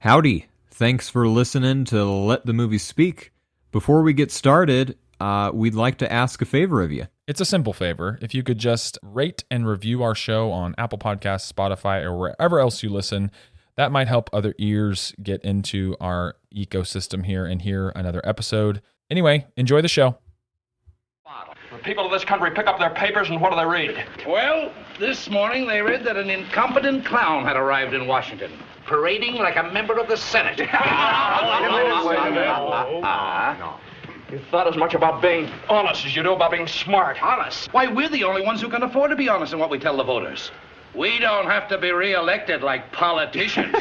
Howdy. Thanks for listening to Let the Movie Speak. Before we get started, we'd like to ask a favor of you. It's a simple favor. If you could just rate and review our show on Apple Podcasts, Spotify, or wherever else you listen, that might help other ears get into our ecosystem here and hear another episode. Anyway, enjoy the show. The people of this country pick up their papers and what do they read? Well, this morning they read that an incompetent clown had arrived in Washington, parading like a member of the Senate. You thought as much about being honest as you do about being smart. Honest? Why, we're the only ones who can afford to be honest in what we tell the voters. We don't have to be re-elected like politicians.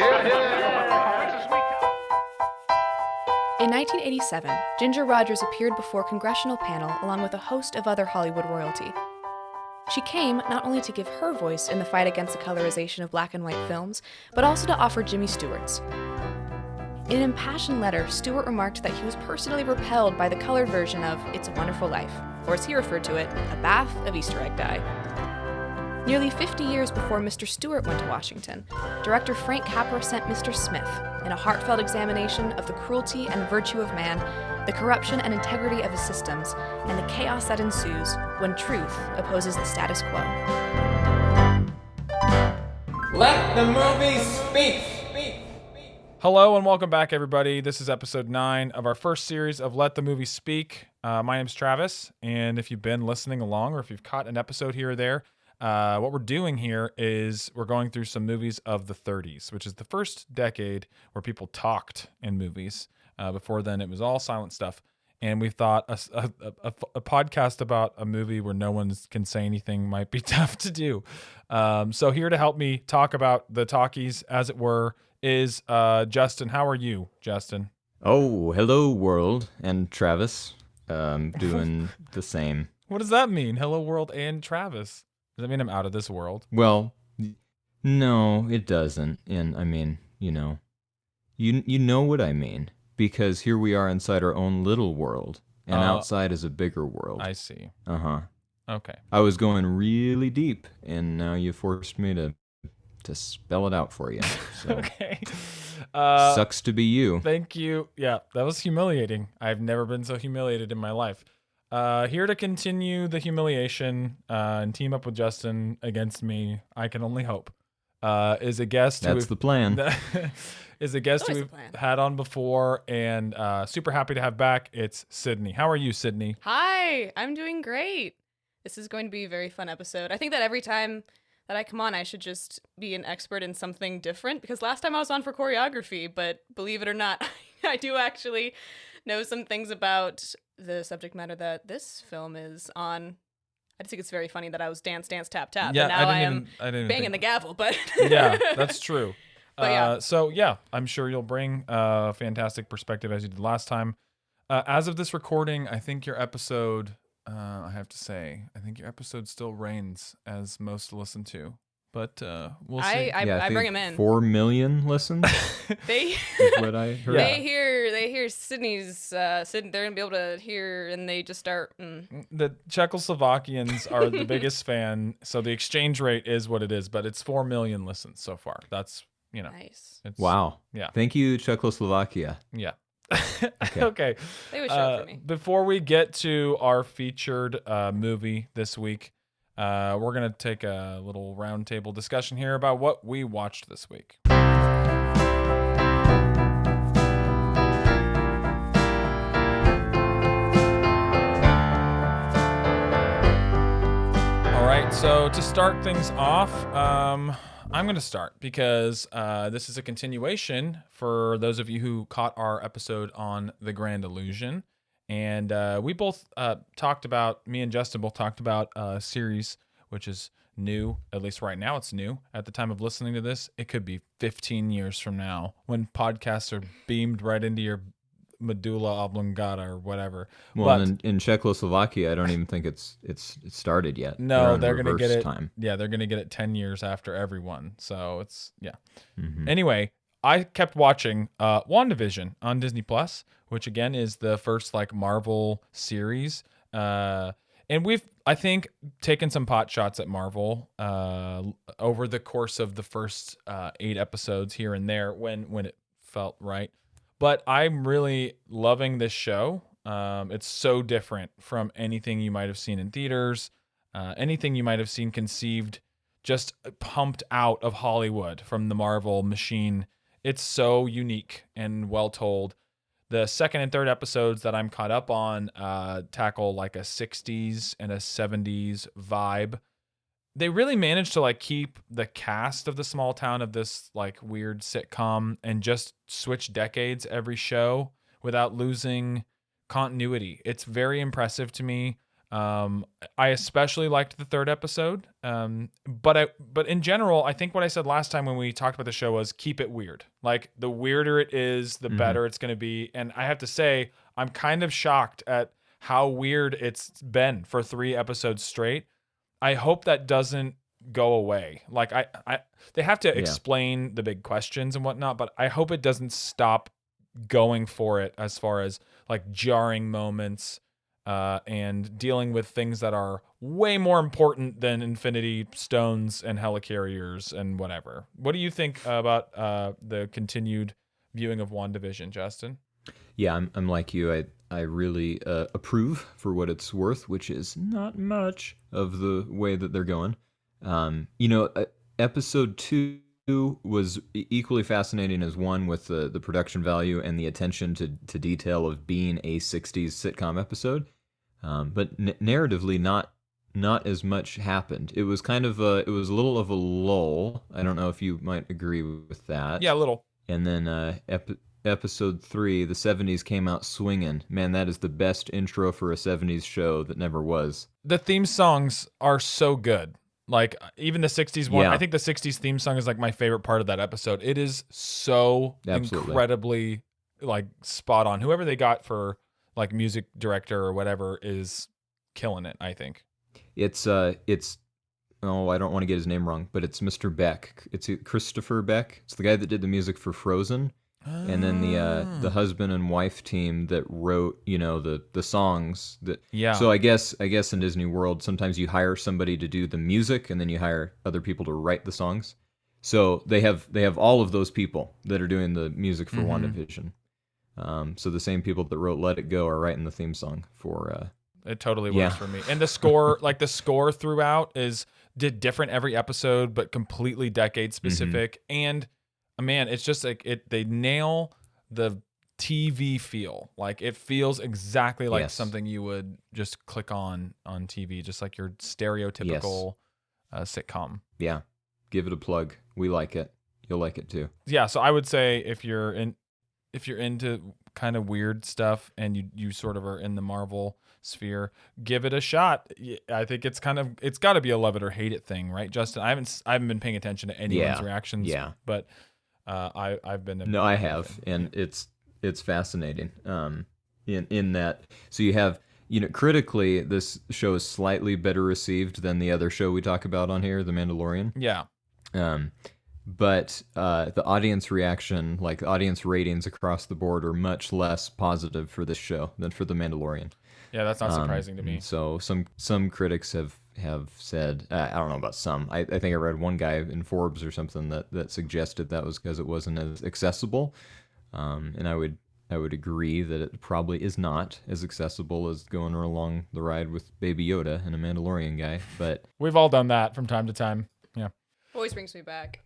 In 1987, Ginger Rogers appeared before a congressional panel along with a host of other Hollywood royalty. She came not only to give her voice in the fight against the colorization of black and white films, but also to offer Jimmy Stewart's. In an impassioned letter, Stewart remarked that he was personally repelled by the colored version of It's a Wonderful Life, or as he referred to it, a bath of Easter egg dye. Nearly 50 years before Mr. Stewart went to Washington, director Frank Capra sent Mr. Smith in a heartfelt examination of the cruelty and virtue of man, the corruption and integrity of his systems, and the chaos that ensues when truth opposes the status quo. Let the movie speak! Hello and welcome back, everybody. This is episode 9 of our first series of Let the Movie Speak. My name's Travis, and if you've been listening along or if you've caught an episode here or there, what we're doing here is we're going through some movies of the 30s, which is the first decade where people talked in movies. Before then, it was all silent stuff. And we thought a podcast about a movie where no one can say anything might be tough to do. So here to help me talk about the talkies, as it were, is Justin. How are you, Justin? Oh, hello, world, and Travis. Doing the same. What does that mean? Hello, world, and Travis. Does that mean I'm out of this world? Well, no, it doesn't. And I mean, you know what I mean. Because here we are inside our own little world, and outside is a bigger world. I see. Uh-huh. Okay. I was going really deep, and now you forced me to spell it out for you. So. Okay. Sucks to be you. Thank you. Yeah, that was humiliating. I've never been so humiliated in my life. Here to continue the humiliation and team up with Justin against me, I can only hope, is a guest. That's the plan. Is a guest we've had on before, and super happy to have back. It's Sydney. How are you, Sydney? Hi, I'm doing great. This is going to be a very fun episode. I think that every time that I come on, I should just be an expert in something different, because last time I was on for choreography, but believe it or not, I do actually know some things about the subject matter that this film is on. I just think it's very funny that I was dance, dance, tap, tap, Yeah, and now I didn't am banging the gavel, but... Yeah, that's true. But yeah. So yeah, I'm sure you'll bring a fantastic perspective as you did last time. As of this recording, I think your episode, I have to say, I think your episode still reigns as most listen to. But we'll see. I bring him in. 4 million listens. They is what I heard. They hear Sydney's. They're gonna be able to hear, and they just start. The Czechoslovakians are the biggest fan, so the exchange rate is what it is. But it's 4 million listens so far. That's nice. Wow. Yeah. Thank you, Czechoslovakia. Yeah. Okay. They would show it for me. Before we get to our featured movie this week, we're going to take a little roundtable discussion here about what we watched this week. All right, so to start things off, I'm going to start because this is a continuation for those of you who caught our episode on The Grand Illusion. And we both talked about, me and Justin both talked about a series which is new, at least right now it's new. At the time of listening to this, it could be 15 years from now when podcasts are beamed right into your medulla oblongata or whatever. Well, in Czechoslovakia, I don't even think it's started yet. No, they're going to get it. Time. Yeah, they're going to get it 10 years after everyone. So it's, yeah. Mm-hmm. Anyway, I kept watching WandaVision on Disney Plus, which again is the first like Marvel series. And we've, I think, taken some pot shots at Marvel over the course of the first 8 episodes here and there when it felt right. But I'm really loving this show. It's so different from anything you might have seen in theaters, anything you might have seen conceived, just pumped out of Hollywood from the Marvel machine. It's so unique and well told. The second and third episodes that I'm caught up on tackle like a 60s and a 70s vibe. They really managed to like keep the cast of the small town of this like weird sitcom and just switch decades every show without losing continuity. It's very impressive to me. I especially liked the third episode. But in general, I think what I said last time when we talked about the show was keep it weird. Like the weirder it is, the better it's going to be. And I have to say, I'm kind of shocked at how weird it's been for 3 episodes straight. I hope that doesn't go away. Like they have to explain the big questions and whatnot, but I hope it doesn't stop going for it as far as like jarring moments and dealing with things that are way more important than Infinity Stones and helicarriers and whatever. What do you think about the continued viewing of WandaVision, Justin? Yeah, I'm like you. I really approve for what it's worth, which is not much of the way that they're going. Episode 2 was equally fascinating as 1 with the production value and the attention to detail of being a 60s sitcom episode. But narratively, not as much happened. It was kind of it was a little of a lull. I don't know if you might agree with that. Yeah, a little. And then episode 3, the 70s came out swinging. Man, that is the best intro for a 70s show that never was. The theme songs are so good. Like even the 60s one, Yeah. I think the 60s theme song is like my favorite part of that episode. It is so Absolutely. incredibly like spot on. Whoever they got for like music director or whatever is killing it, I think. It's oh, I don't want to get his name wrong, but it's Mr. Beck. It's Christopher Beck. It's the guy that did the music for Frozen. And then the husband and wife team that wrote, the songs that. Yeah. So I guess in Disney World, sometimes you hire somebody to do the music, and then you hire other people to write the songs. So they have all of those people that are doing the music for WandaVision. So the same people that wrote Let It Go are writing the theme song for. It totally works for me. And the score, like the score throughout did different every episode, but completely decade specific. And man, it's just like they nail the TV feel. Like it feels exactly like something you would just click on TV, just like your stereotypical sitcom. Yeah. Give it a plug. We like it. You'll like it too. Yeah, so I would say if you're into kind of weird stuff and you sort of are in the Marvel sphere, give it a shot. I think it's got to be a love it or hate it thing, right, Justin? I haven't been paying attention to anyone's reactions. Yeah. But I've been. No, I have, and it's fascinating. In that, so you have, critically, this show is slightly better received than the other show we talk about on here, The Mandalorian. Yeah. But the audience reaction, like audience ratings across the board, are much less positive for this show than for The Mandalorian. Yeah, that's not surprising to me. So some critics have said, I don't know about some. I think I read one guy in Forbes or something that suggested that was because it wasn't as accessible. And I would agree that it probably is not as accessible as going along the ride with Baby Yoda and a Mandalorian guy. But we've all done that from time to time. Yeah. Always brings me back.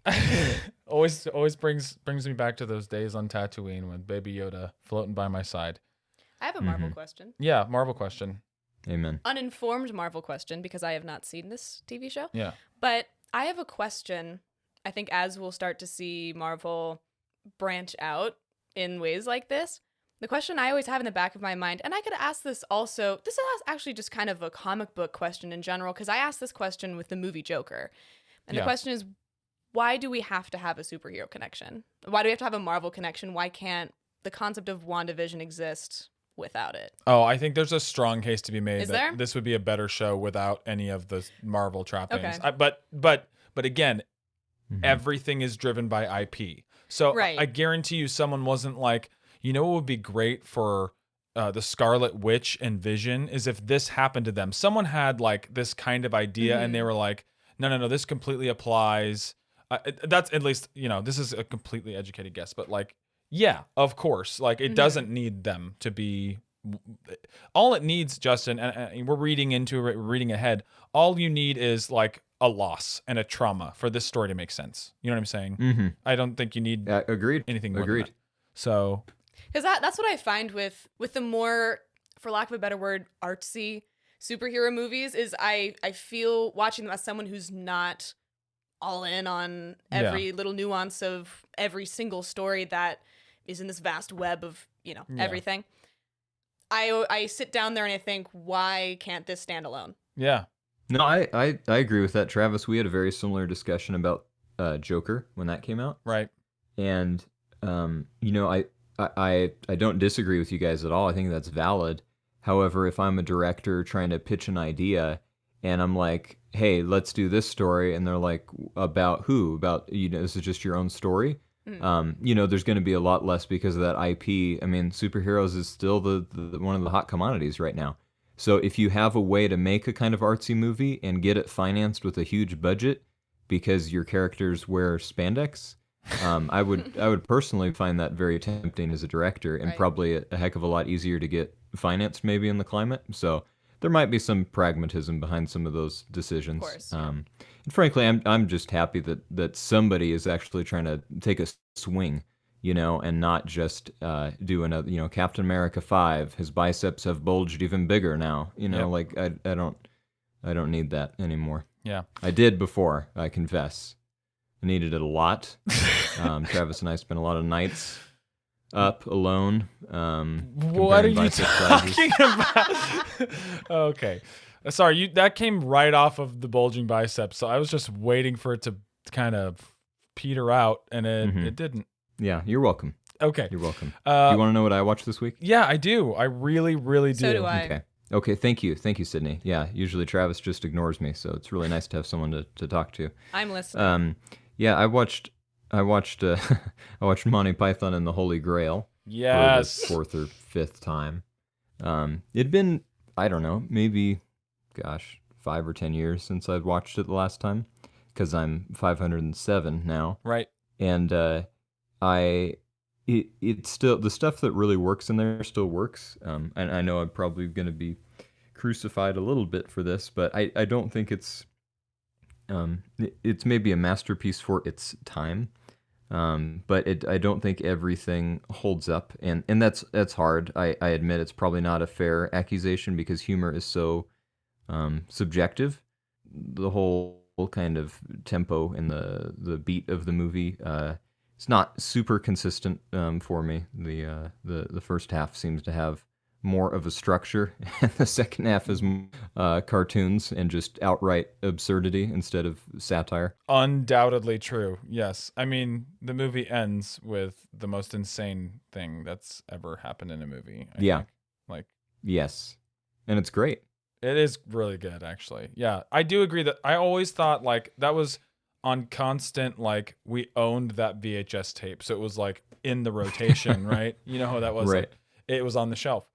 always brings me back to those days on Tatooine with Baby Yoda floating by my side. I have a Marvel question. Yeah, Marvel question. Amen. Uninformed Marvel question, because I have not seen this TV show. Yeah. But I have a question. I think as we'll start to see Marvel branch out in ways like this, the question I always have in the back of my mind, and I could ask this also, this is actually just kind of a comic book question in general, because I asked this question with the movie Joker. And the question is, why do we have to have a superhero connection? Why do we have to have a Marvel connection? Why can't the concept of WandaVision exist without it? Oh, I think there's a strong case to be made Is that there? this would be a better show without any of the Marvel trappings. Okay. But again, everything is driven by IP. So Right. I guarantee you someone wasn't like, what would be great for the Scarlet Witch and Vision is if this happened to them. Someone had like this kind of idea and they were like, no, this completely applies. That's at least, this is a completely educated guess, but like Yeah, of course. Like it doesn't need them to be. All it needs, Justin, and we're reading into it, we're reading ahead. All you need is like a loss and a trauma for this story to make sense. You know what I'm saying? Mm-hmm. I don't think you need Agreed. anything more Agreed. than that. So, because that's what I find with the more, for lack of a better word, artsy superhero movies is I feel watching them as someone who's not all in on every little nuance of every single story that is in this vast web of everything. I sit down there and I think, why can't this stand alone? yeah. No, I agree with that, Travis. We had a very similar discussion about Joker when that came out. Right. And I don't disagree with you guys at all. I think that's valid. However, if I'm a director trying to pitch an idea and I'm like, hey, let's do this story, and they're like, about who? About, this is just your own story? There's going to be a lot less because of that IP. I mean, superheroes is still the one of the hot commodities right now. So if you have a way to make a kind of artsy movie and get it financed with a huge budget because your characters wear spandex, I would personally find that very tempting as a director, and probably a heck of a lot easier to get financed maybe in the climate. So there might be some pragmatism behind some of those decisions. Of course, and frankly, I'm just happy that somebody is actually trying to take a swing, and not just do another, Captain America 5, his biceps have bulged even bigger now, like I don't need that anymore. Yeah. I did before, I confess. I needed it a lot. Travis and I spent a lot of nights up alone. What are you talking about? Okay. Sorry, that came right off of the bulging biceps. So I was just waiting for it to kind of peter out, and it didn't. Yeah, you're welcome. Okay. You're welcome. Do you want to know what I watched this week? Yeah, I do. I really, really do. So do I. Okay, thank you, Sydney. Yeah, usually Travis just ignores me, so it's really nice to have someone to talk to. I'm listening. Yeah, I watched Monty Python and the Holy Grail. Yes. For the fourth or fifth time. It'd been, I don't know, maybe, 5 or 10 years since I'd watched it the last time, because I'm 507 now. Right. And it's still, the stuff that really works in there still works. And I know I'm probably going to be crucified a little bit for this, but I don't think it's maybe a masterpiece for its time. But I don't think everything holds up, and that's hard. I admit it's probably not a fair accusation because humor is so subjective. The whole kind of tempo and the beat of the movie, it's not super consistent for me. The first half seems to have more of a structure, and the second half is cartoons and just outright absurdity instead of satire. Undoubtedly true. Yes. I mean, the movie ends with the most insane thing that's ever happened in a movie. I think. Like, yes. And it's great. It is really good, actually. Yeah. I do agree that I always thought like that was on constant, like we owned that VHS tape. So it was like in the rotation, right? You know how that was? Right. Like, it was on the shelf.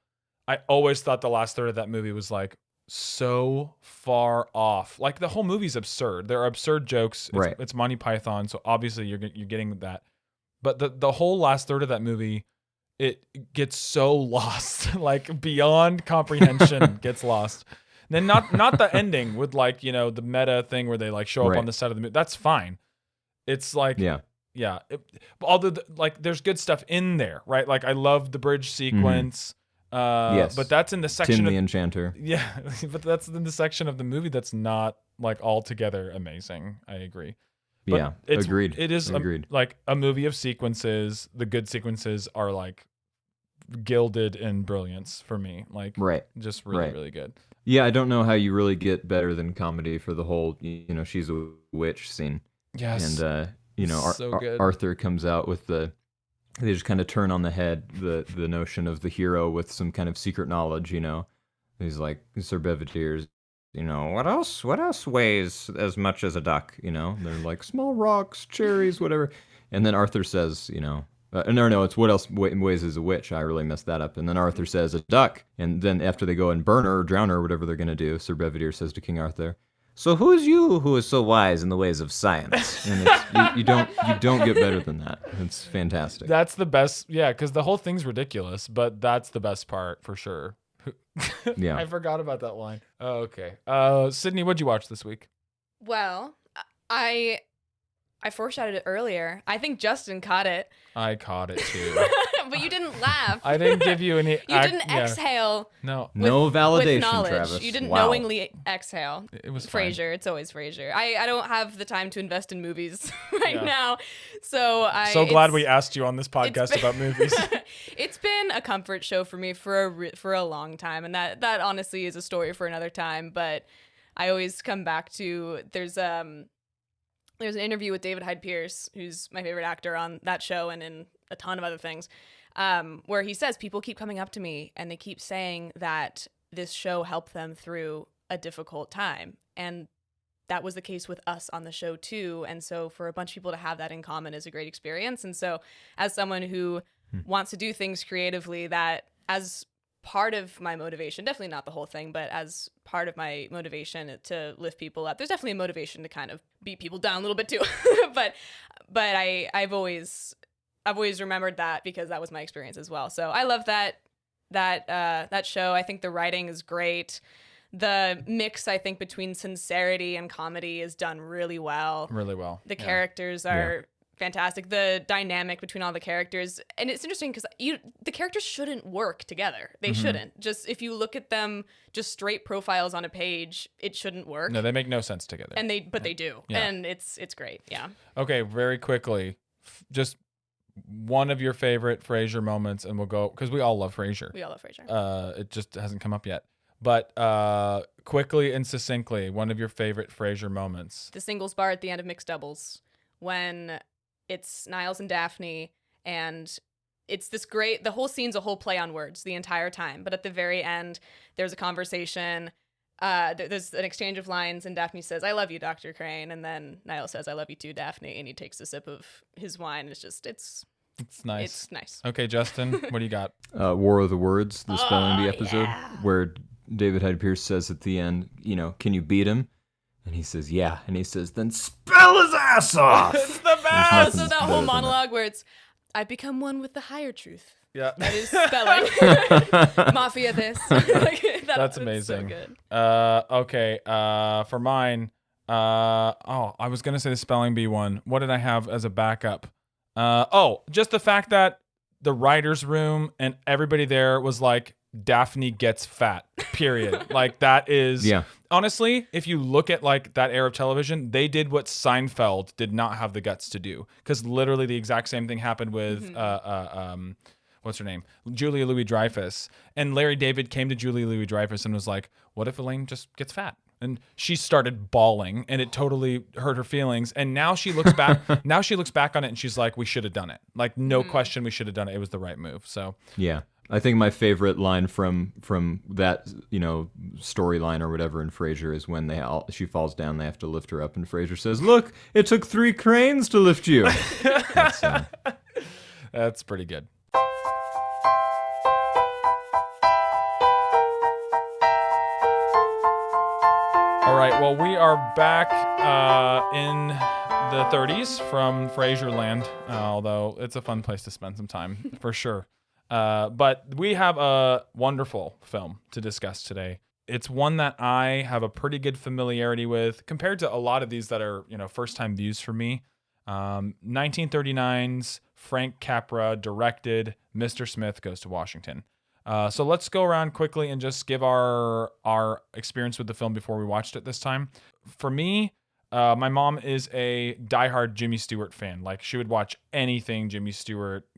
I always thought the last third of that movie was like so far off. Like the whole movie's absurd. There are absurd jokes. It's Monty Python, so obviously you're getting that. But the whole last third of that movie, it gets so lost, like beyond comprehension gets lost. And then not the ending with like, the meta thing where they like show up on the set of the movie. That's fine. It's like yeah. Although like there's good stuff in there, right? Like I love the bridge sequence. Yes, but that's in the section Tim the Enchanter. Yeah, but that's in the section of the movie that's not like altogether amazing. I agree. But agreed. It is agreed. like a movie of sequences. The good sequences are like gilded in brilliance for me. Like just really really good. Yeah, I don't know how you really get better than comedy for the whole she's a witch scene. Yes, and so good. Arthur comes out with they just kind of turn on the head the notion of the hero with some kind of secret knowledge, He's like, Sir Bevidere's, what else weighs as much as a duck, They're like, small rocks, cherries, whatever. And then Arthur says, no, it's what else weighs as a witch. I really messed that up. And then Arthur says, a duck. And then after they go and burn her or drown her or whatever they're going to do, Sir Bedivere says to King Arthur, So who's you who is so wise in the ways of science? And you don't get better than that. It's fantastic. That's the best. Yeah, because the whole thing's ridiculous, but that's the best part for sure. Yeah. I forgot about that line. Oh, okay. Sydney, what'd you watch this week? Well, I foreshadowed it earlier. I think Justin caught it. I caught it too. But you didn't laugh. I didn't give you any. You didn't exhale. No. No validation, with knowledge. Travis. You didn't Wow. knowingly exhale. It was fine. Frasier. It's always Frasier. I don't have the time to invest in movies right Yeah. now. So Glad we asked you on this podcast been- about movies. It's been a comfort show for me for a long time, and that honestly is a story for another time. But I always come back to there's an interview with David Hyde Pierce, who's my favorite actor on that show and in a ton of other things, where he says people keep coming up to me and they keep saying that this show helped them through a difficult time, and that was the case with us on the show too. And so for a bunch of people to have that in common is a great experience. And so as someone who wants to do things creatively, that as part of my motivation, definitely not the whole thing, but as part of my motivation to lift people up, there's definitely a motivation to kind of beat people down a little bit too. but I've always remembered that because that was my experience as well. So I love that show. I think the writing is great. The mix, I think, between sincerity and comedy is done really well. Really well. The characters are fantastic. The dynamic between all the characters. And it's interesting because the characters shouldn't work together. They shouldn't. Just if you look at them, just straight profiles on a page, it shouldn't work. No, they make no sense together. And they do. Yeah. And it's great. Yeah. Okay, very quickly, just one of your favorite Frasier moments, and we'll go, because we all love Frasier. We all love Frasier. It just hasn't come up yet. But quickly and succinctly, one of your favorite Frasier moments. The singles bar at the end of Mixed Doubles, when it's Niles and Daphne, and it's this great, the whole scene's a whole play on words the entire time. But at the very end, there's a conversation. There's an exchange of lines, and Daphne says, "I love you, Dr. Crane." And then Niles says, "I love you too, Daphne." And he takes a sip of his wine. It's nice. It's nice. Okay, Justin, what do you got? War of the Words, the spelling bee episode, yeah. where David Hyde Pierce says at the end, can you beat him? And he says, yeah. And he says, then spell his ass off. It's the best. Nothing So that better whole than monologue where it's, I've become one with the higher truth. Yeah. That is spelling. Mafia this. That's amazing. So good. Okay. For mine, I was gonna say the spelling bee one. What did I have as a backup? Just the fact that the writer's room and everybody there was like, Daphne gets fat, period. Like that is, honestly, if you look at like that era of television, they did what Seinfeld did not have the guts to do. Because literally the exact same thing happened with, what's her name? Julia Louis-Dreyfus. And Larry David came to Julia Louis-Dreyfus and was like, what if Elaine just gets fat? And she started bawling, and it totally hurt her feelings. And now she looks back. Now she looks back on it, and she's like, "We should have done it. Like, no question, we should have done it. It was the right move." So yeah, I think my favorite line from that storyline or whatever in Frasier is when she falls down, they have to lift her up, and Frasier says, "Look, it took 3 cranes to lift you." That's pretty good. All right, well, we are back in the 30s from Frasier land, although it's a fun place to spend some time, for sure. But we have a wonderful film to discuss today. It's one that I have a pretty good familiarity with compared to a lot of these that are, first-time views for me. 1939's Frank Capra directed Mr. Smith Goes to Washington. So let's go around quickly and just give our experience with the film before we watched it this time. For me, my mom is a diehard Jimmy Stewart fan. Like, she would watch anything Jimmy Stewart,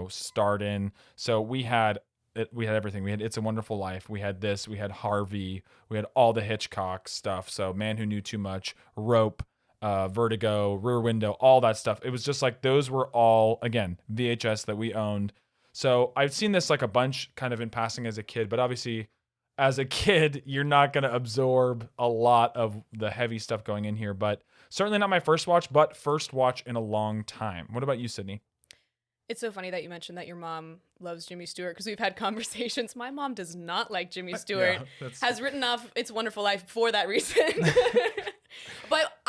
starred in. So we had everything. We had It's a Wonderful Life. We had this. We had Harvey. We had all the Hitchcock stuff. So Man Who Knew Too Much, Rope, Vertigo, Rear Window, all that stuff. It was just like those were all, again, VHS that we owned. So I've seen this like a bunch kind of in passing as a kid, but obviously as a kid, you're not going to absorb a lot of the heavy stuff going in here, but certainly not my first watch, but first watch in a long time. What about you, Sydney? It's so funny that you mentioned that your mom loves Jimmy Stewart because we've had conversations. My mom does not like Jimmy Stewart, has written off It's a Wonderful Life for that reason.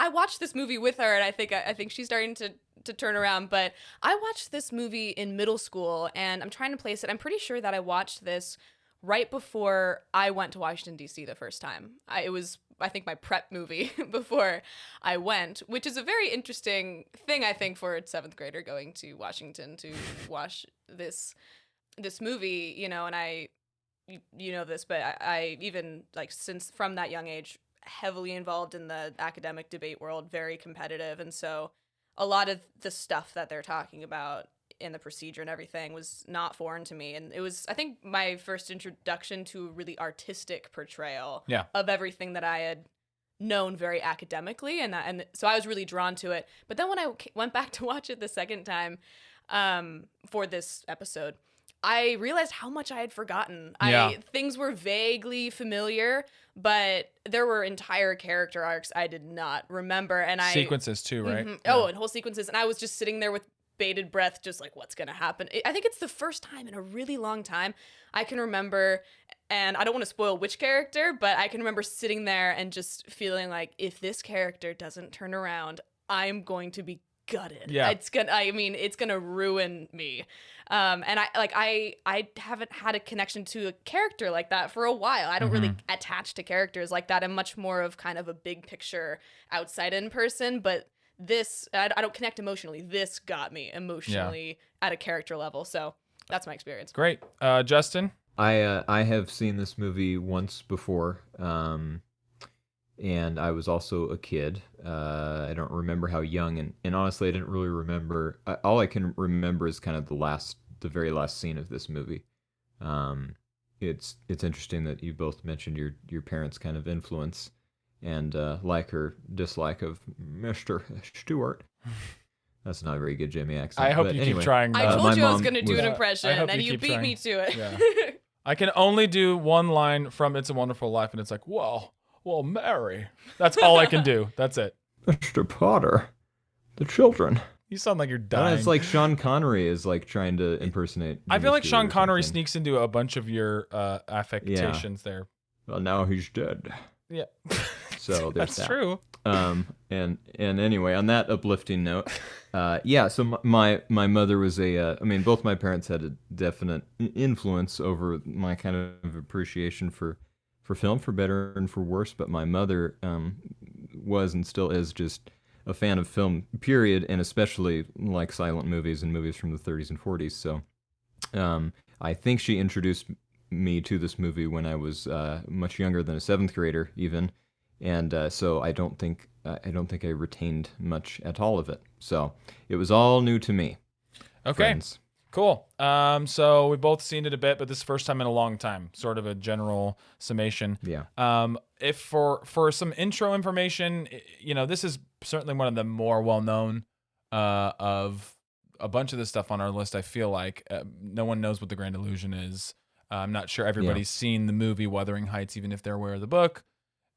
I watched this movie with her, and I think she's starting to turn around. But I watched this movie in middle school, and I'm trying to place it. I'm pretty sure that I watched this right before I went to Washington, D.C. the first time. It was, I think, my prep movie before I went, which is a very interesting thing, I think, for a 7th grader going to Washington to watch this movie, you know. And you know this, but I even, like, since from that young age, heavily involved in the academic debate world, very competitive. And so a lot of the stuff that they're talking about in the procedure and everything was not foreign to me. And it was, I think, my first introduction to a really artistic portrayal of everything that I had known very academically. And so I was really drawn to it. But then when I went back to watch it the second time for this episode, I realized how much I had forgotten. Things were vaguely familiar, but there were entire character arcs I did not remember. And sequences too, right? Mm-hmm. Oh, and whole sequences. And I was just sitting there with bated breath, just like, what's going to happen? I think it's the first time in a really long time I can remember, and I don't want to spoil which character, but I can remember sitting there and just feeling like, if this character doesn't turn around, I'm going to be gutted. Yeah. It's gonna ruin me. And I haven't had a connection to a character like that for a while. I don't really attach to characters like that. I'm much more of kind of a big picture outside in person, but this, I don't connect emotionally. This got me emotionally at a character level. So that's my experience. Great. Justin? I have seen this movie once before, and I was also a kid. I don't remember how young, and honestly, I didn't really remember. All I can remember is kind of the very last scene of this movie. It's interesting that you both mentioned your parents' kind of influence and like or dislike of Mr. Stewart. That's not a very good Jimmy accent. I hope but you anyway, keep trying. I told you I was going to do an I impression, hope and you you keep beat trying. me to it. Yeah. I can only do one line from It's a Wonderful Life, and it's like, well, Mary. That's all I can do. That's it. Mr. Potter, the children. You sound like you're dying. It's like Sean Connery is like trying to impersonate. I feel like Jimmy Sean Stewart or Connery something. sneaks into a bunch of your affectations there. Well, now he's dead. Yeah. So there's That's that. true. And anyway, on that uplifting note, so my mother was I mean, both my parents had a definite influence over my kind of appreciation for film, for better and for worse. But my mother was and still is just a fan of film, period, and especially like silent movies and movies from the 30s and 40s. So I think she introduced me to this movie when I was much younger than a 7th grader, even. And so I don't think I retained much at all of it. So it was all new to me. Okay, friends. Cool. So we've both seen it a bit, but this is the first time in a long time. Sort of a general summation. Yeah. If for some intro information, this is certainly one of the more well known of a bunch of the stuff on our list. I feel like no one knows what The Grand Illusion is. I'm not sure everybody's seen the movie Wuthering Heights, even if they're aware of the book.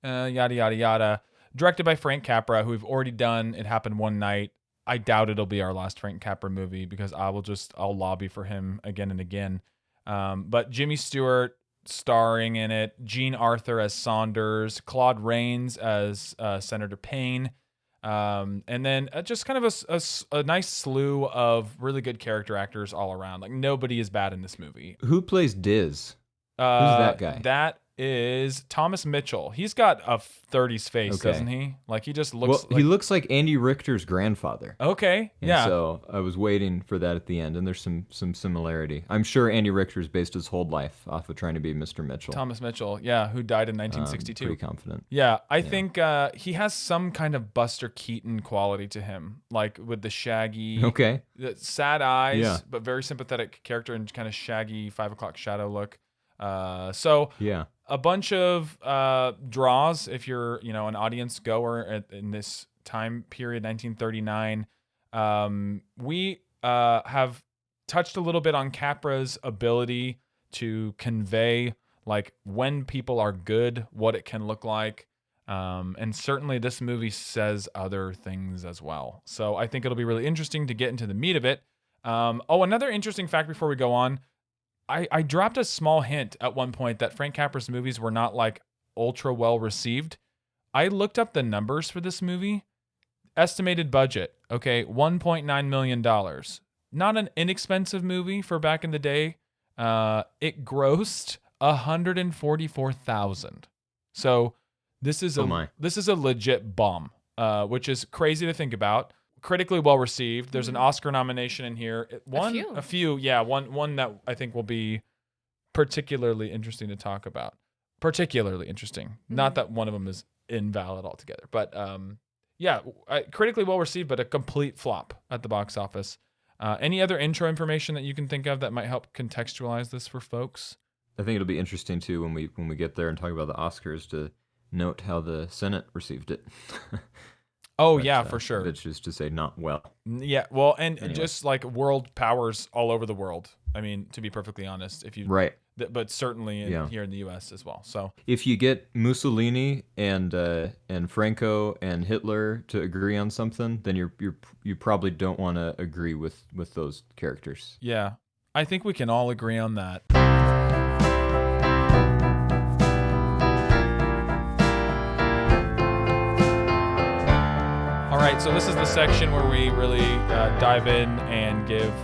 Yada, yada, yada. Directed by Frank Capra, who we've already done It Happened One Night. I doubt it'll be our last Frank Capra movie because I'll lobby for him again and again. But Jimmy Stewart starring in it, Jean Arthur as Saunders, Claude Rains as Senator Payne, and then just kind of a nice slew of really good character actors all around. Like, nobody is bad in this movie. Who plays Diz? Who's that guy? That is Thomas Mitchell. He's got a 30s face, doesn't he? Like, he just looks he looks like Andy Richter's grandfather. Okay, And yeah. so I was waiting for that at the end, and there's some similarity. I'm sure Andy Richter's based his whole life off of trying to be Mr. Mitchell. Thomas Mitchell, yeah, who died in 1962. Pretty confident. Yeah, I think he has some kind of Buster Keaton quality to him, like with the shaggy, the sad eyes, but very sympathetic character and kind of shaggy 5 o'clock shadow look. A bunch of draws if you're an audience goer in this time period, 1939. We have touched a little bit on Capra's ability to convey like when people are good, what it can look like. And certainly this movie says other things as well. So I think it'll be really interesting to get into the meat of it. Another interesting fact before we go on. I dropped a small hint at one point that Frank Capra's movies were not like ultra well received. I looked up the numbers for this movie. estimated budget, okay, $1.9 million. Not an inexpensive movie for back in the day. It grossed $144,000. So this is a legit bomb, which is crazy to think about. Critically well received. There's an Oscar nomination in here. A few. Yeah, one that I think will be particularly interesting to talk about. Particularly interesting. Not that one of them is invalid altogether, but critically well received, but a complete flop at the box office. Any other intro information that you can think of that might help contextualize this for folks? I think it'll be interesting too when we get there and talk about the Oscars to note how the Senate received it. For sure. Which is to say, not well. Yeah, well, and anyway. Just like world powers all over the world. I mean, to be perfectly honest, but certainly here in the U.S. as well. So if you get Mussolini and Franco and Hitler to agree on something, then you probably don't want to agree with those characters. Yeah, I think we can all agree on that. All right, so this is the section where we really dive in and give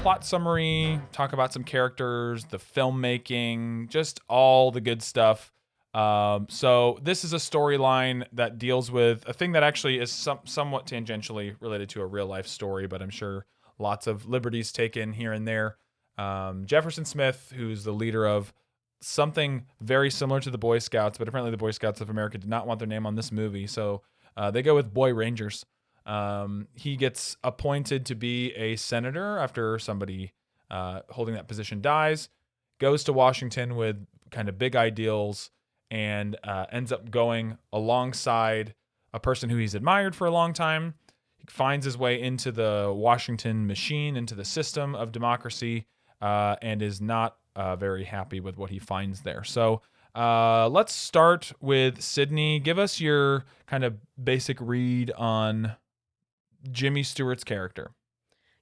plot summary, talk about some characters, the filmmaking, just all the good stuff. So this is a storyline that deals with a thing that actually is somewhat tangentially related to a real life story, but I'm sure lots of liberties taken here and there. Jefferson Smith, who's the leader of something very similar to the Boy Scouts, but apparently the Boy Scouts of America did not want their name on this movie, so they go with Boy Rangers. He gets appointed to be a senator after somebody holding that position dies, goes to Washington with kind of big ideals, and ends up going alongside a person who he's admired for a long time. He finds his way into the Washington machine, into the system of democracy, and is not very happy with what he finds there. So let's start with Sydney. Give us your kind of basic read on Jimmy Stewart's character.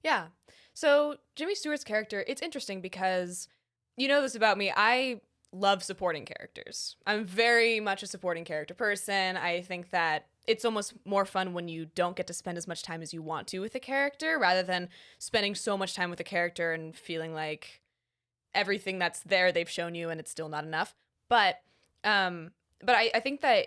Yeah. So Jimmy Stewart's character, it's interesting because you know this about me. I love supporting characters. I'm very much a supporting character person. I think that it's almost more fun when you don't get to spend as much time as you want to with a character rather than spending so much time with a character and feeling everything that's there they've shown you and it's still not enough. But I think that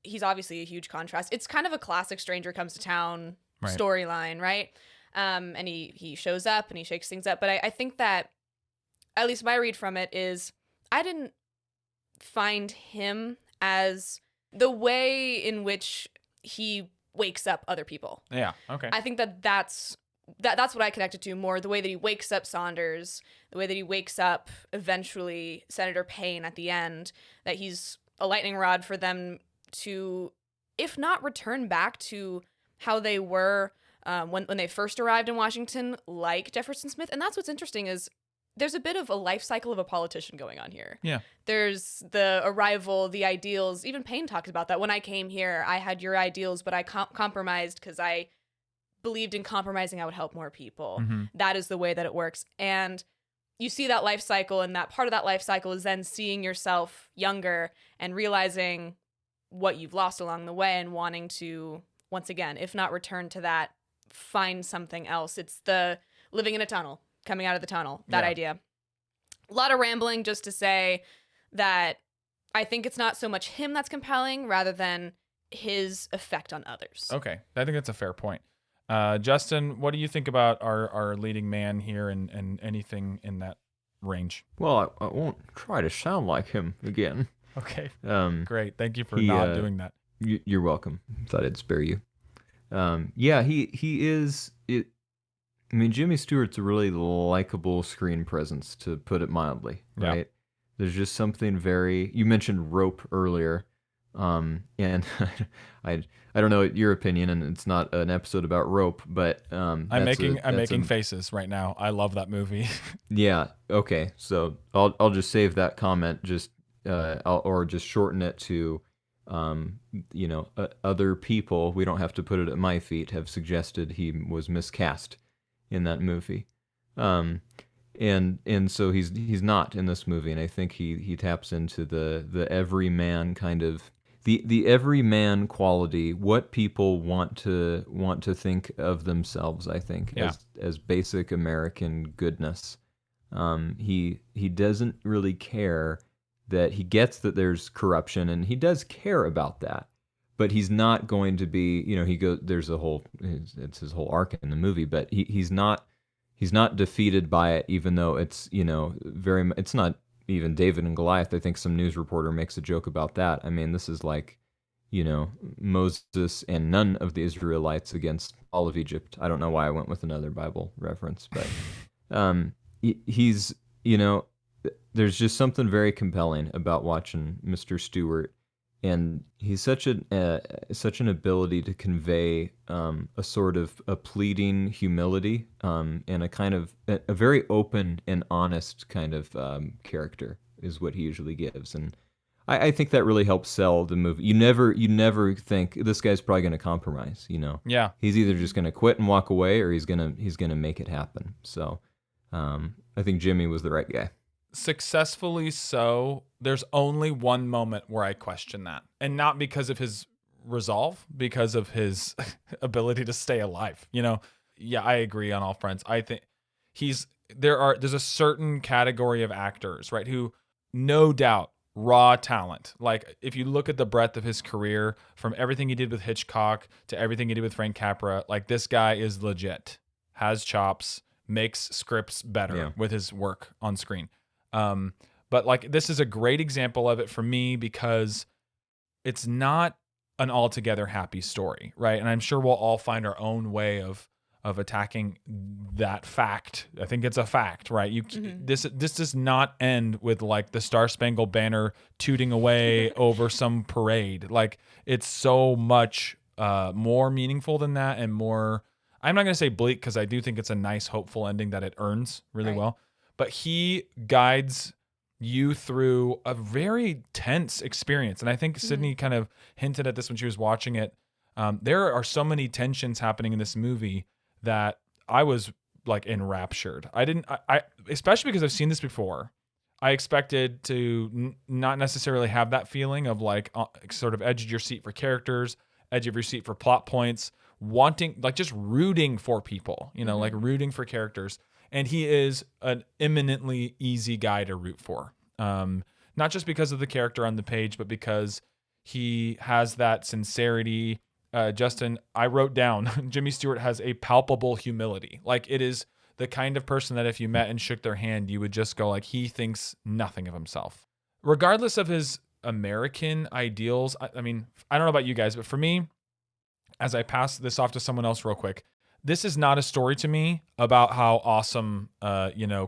he's obviously a huge contrast. It's kind of a classic stranger comes to town storyline, right? And he shows up and he shakes things up. But I think that at least my read from it is I didn't find him as the way in which he wakes up other people. Yeah, okay. I think that's what I connected to more, the way that he wakes up Saunders, the way that he wakes up eventually Senator Payne at the end, that he's a lightning rod for them to, if not return back to how they were when they first arrived in Washington, like Jefferson Smith. And that's what's interesting is there's a bit of a life cycle of a politician going on here. Yeah. There's the arrival, the ideals. Even Payne talks about that. When I came here, I had your ideals, but I compromised because I believed in compromising. I would help more people. Mm-hmm. That is the way that it works. And you see that life cycle, and that part of that life cycle is then seeing yourself younger and realizing what you've lost along the way and wanting to, once again, if not return to that, find something else. It's the living in a tunnel, coming out of the tunnel, that idea. A lot of rambling just to say that I think it's not so much him that's compelling rather than his effect on others. Okay, I think that's a fair point. Justin, what do you think about our leading man here and anything in that range? Well, I won't try to sound like him again. Okay, great. Thank you for not doing that. You're welcome. Thought I'd spare you. He is... I mean, Jimmy Stewart's a really likable screen presence, to put it mildly, right? Yeah. There's just something very... You mentioned Rope earlier, and I don't know your opinion, and it's not an episode about Rope, but I'm making faces right now. I love that movie. Yeah. Okay. So I'll just save that comment. Or just shorten it to, other people. We don't have to put it at my feet. Have suggested he was miscast in that movie, and so he's not in this movie, and I think he taps into the everyman kind of the everyman quality, what people want to think of themselves, I think, as basic American goodness. He doesn't really care that he gets that there's corruption, and he does care about that, but he's not going to be, there's it's his whole arc in the movie, but he's not defeated by it, even though it's, it's not even David and Goliath. I think some news reporter makes a joke about that. I mean, this is like, Moses and none of the Israelites against all of Egypt. I don't know why I went with another Bible reference, but he's, there's just something very compelling about watching Mr. Stewart, and he's such an ability to convey a sort of a pleading humility, and a kind of a very open and honest kind of character is what he usually gives, and I think that really helps sell the movie. You never think this guy's probably going to compromise. Yeah, he's either just going to quit and walk away, or he's gonna make it happen. So I think Jimmy was the right guy. Successfully so. There's only one moment where I question that, and not because of his resolve, because of his ability to stay alive. Yeah, I agree on all fronts. I think there's a certain category of actors, right, who no doubt raw talent. Like if you look at the breadth of his career, from everything he did with Hitchcock to everything he did with Frank Capra, like this guy is legit, has chops, makes scripts better with his work on screen. But like this is a great example of it for me, because it's not an altogether happy story, right? And I'm sure we'll all find our own way of attacking that fact. I think it's a fact, right? This does not end with like the Star Spangled Banner tooting away over some parade. Like it's so much more meaningful than that, and more. I'm not going to say bleak, because I do think it's a nice, hopeful ending that it earns really well. But he guides you through a very tense experience. And I think Sydney kind of hinted at this when she was watching it. There are so many tensions happening in this movie that I was like enraptured. I especially because I've seen this before. I expected to not necessarily have that feeling of like sort of edge of your seat for characters, edge of your seat for plot points, wanting, like just rooting for people, like rooting for characters. And he is an eminently easy guy to root for. Not just because of the character on the page, but because he has that sincerity. Justin, I wrote down, Jimmy Stewart has a palpable humility. Like it is the kind of person that if you met and shook their hand, you would just go like, he thinks nothing of himself. Regardless of his American ideals, I mean, I don't know about you guys, but for me, as I pass this off to someone else real quick, this is not a story to me about how awesome,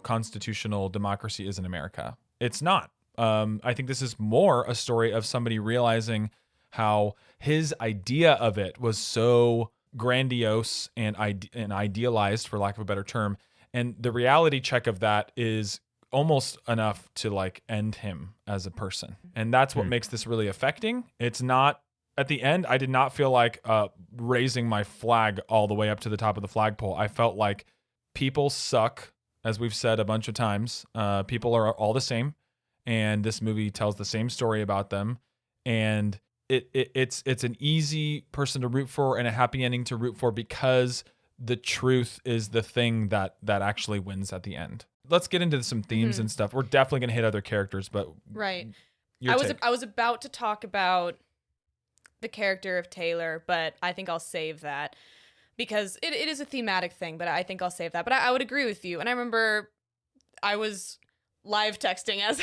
constitutional democracy is in America. It's not. I think this is more a story of somebody realizing how his idea of it was so grandiose and idealized, for lack of a better term. And the reality check of that is almost enough to like end him as a person. And that's what makes this really affecting. It's not, at the end, I did not feel like raising my flag all the way up to the top of the flagpole. I felt like people suck, as we've said a bunch of times. People are all the same, and this movie tells the same story about them. And it's an easy person to root for and a happy ending to root for, because the truth is the thing that actually wins at the end. Let's get into some themes and stuff. We're definitely going to hit other characters, but right. I was about to talk about the character of Taylor, but I think I'll save that, because it is a thematic thing, but I think I'll save that. But I would agree with you. And I remember I was live texting as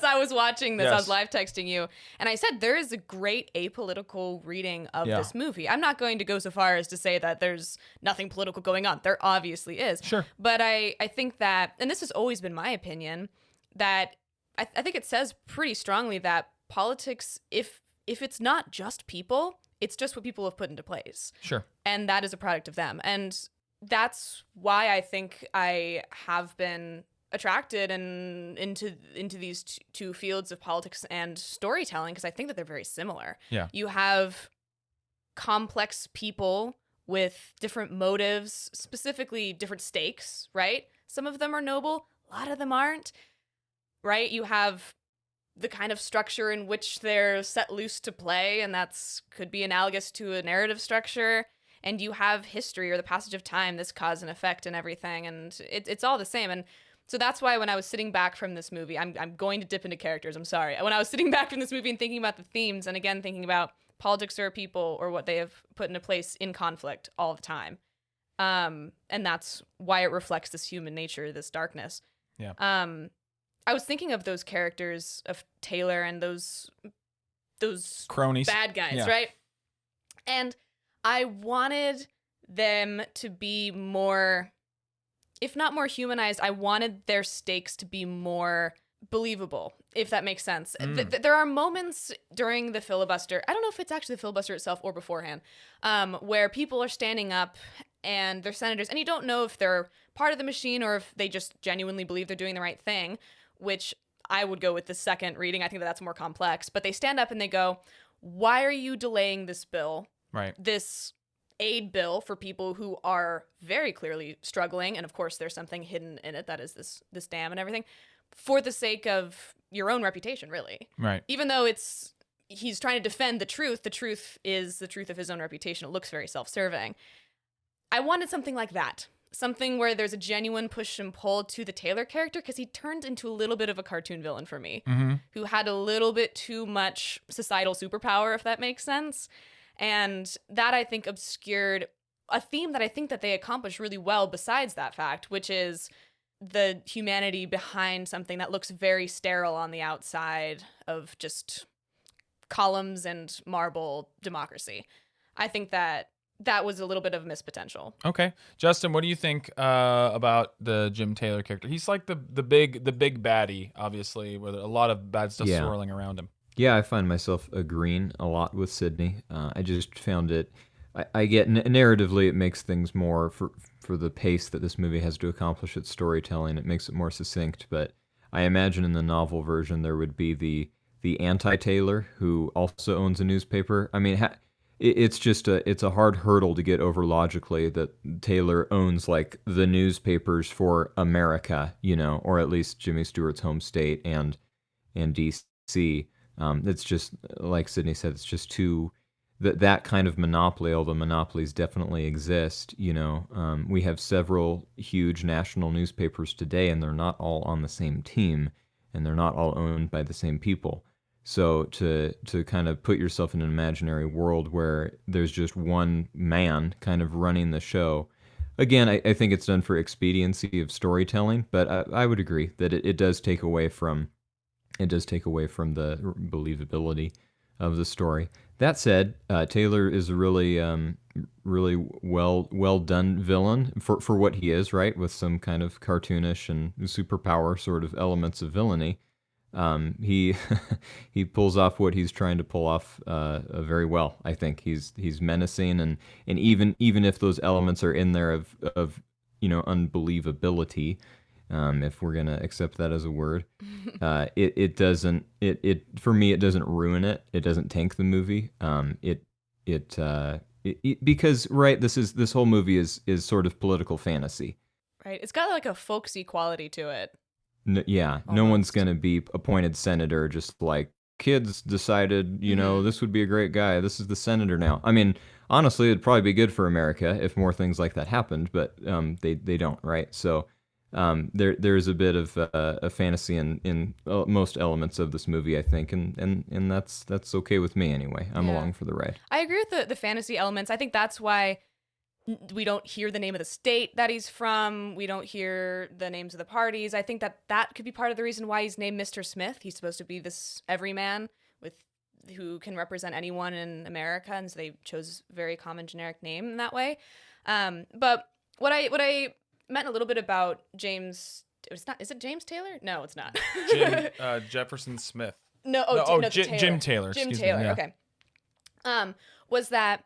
I was watching this. Yes. I was live texting you, and I said there is a great apolitical reading of this movie. I'm not going to go so far as to say that there's nothing political going on. There obviously is. Sure. But I think that, and this has always been my opinion, that I think it says pretty strongly that politics, if it's not just people, it's just what people have put into place. Sure. And that is a product of them. And that's why I think I have been attracted and into these two fields of politics and storytelling, because I think that they're very similar. Yeah. You have complex people with different motives, specifically different stakes, right? Some of them are noble, a lot of them aren't, right? You have the kind of structure in which they're set loose to play, and that's could be analogous to a narrative structure. And you have history or the passage of time, this cause and effect and everything, and it's all the same. And so that's why when I was sitting back from this movie, I'm going to dip into characters, I'm sorry. When I was sitting back from this movie and thinking about the themes, and again thinking about politics or people or what they have put into place in conflict all the time. And that's why it reflects this human nature, this darkness. Yeah. I was thinking of those characters of Taylor and those Cronies. bad guys, Yeah. right? And I wanted them to be more, if not more humanized, I wanted their stakes to be more believable, if that makes sense. There are moments during the filibuster, I don't know if it's actually the filibuster itself or beforehand, where people are standing up and they're senators, and you don't know if they're part of the machine or if they just genuinely believe they're doing the right thing, which I would go with the second reading. I think that's more complex. But they stand up and they go, why are you delaying this bill? Right. This aid bill for people who are very clearly struggling, and of course there's something hidden in it, that is this dam and everything, for the sake of your own reputation, really. Right. Even though he's trying to defend the truth is the truth of his own reputation. It looks very self-serving. I wanted something like that. Something where there's a genuine push and pull to the Taylor character, because he turned into a little bit of a cartoon villain for me, who had a little bit too much societal superpower, if that makes sense. And that, I think, obscured a theme that I think that they accomplished really well besides that fact, which is the humanity behind something that looks very sterile on the outside of just columns and marble democracy. I think that was a little bit of a missed potential. Okay. Justin, what do you think about the Jim Taylor character? He's like the big baddie, obviously, with a lot of bad stuff swirling around him. Yeah, I find myself agreeing a lot with Sydney. I just found it, I get narratively it makes things more, for the pace that this movie has to accomplish its storytelling, it makes it more succinct. But I imagine in the novel version there would be the anti-Taylor who also owns a newspaper. I mean, it's just it's a hard hurdle to get over logically that Taylor owns like the newspapers for America, or at least Jimmy Stewart's home state and DC. It's just like Sydney said, it's just too that kind of monopoly. Although monopolies definitely exist, we have several huge national newspapers today, and they're not all on the same team, and they're not all owned by the same people. So to kind of put yourself in an imaginary world where there's just one man kind of running the show, again, I think it's done for expediency of storytelling, but I would agree that it does take away from the believability of the story. That said, Taylor is a really well done villain for what he is, right? With some kind of cartoonish and superpower sort of elements of villainy. He he pulls off what he's trying to pull off very well. I think he's menacing, and even if those elements are in there of unbelievability, if we're gonna accept that as a word, it doesn't for me it doesn't ruin it. It doesn't tank the movie. Because right, this whole movie is sort of political fantasy. Right, it's got like a folksy quality to it. No one's going to be appointed senator just like kids decided, this would be a great guy. This is the senator now. I mean, honestly, it'd probably be good for America if more things like that happened, but they don't, right? So there's a bit of a fantasy in most elements of this movie, I think, and that's okay with me anyway. I'm along for the ride. I agree with the fantasy elements. I think that's why we don't hear the name of the state that he's from. We don't hear the names of the parties. I think that could be part of the reason why he's named Mr. Smith. He's supposed to be this everyman who can represent anyone in America, and so they chose a very common generic name in that way. But what I meant a little bit about James, it's not. Is it James Taylor? No, it's not. Jefferson Smith. Jim Taylor. Jim Taylor. Yeah. Okay. Was that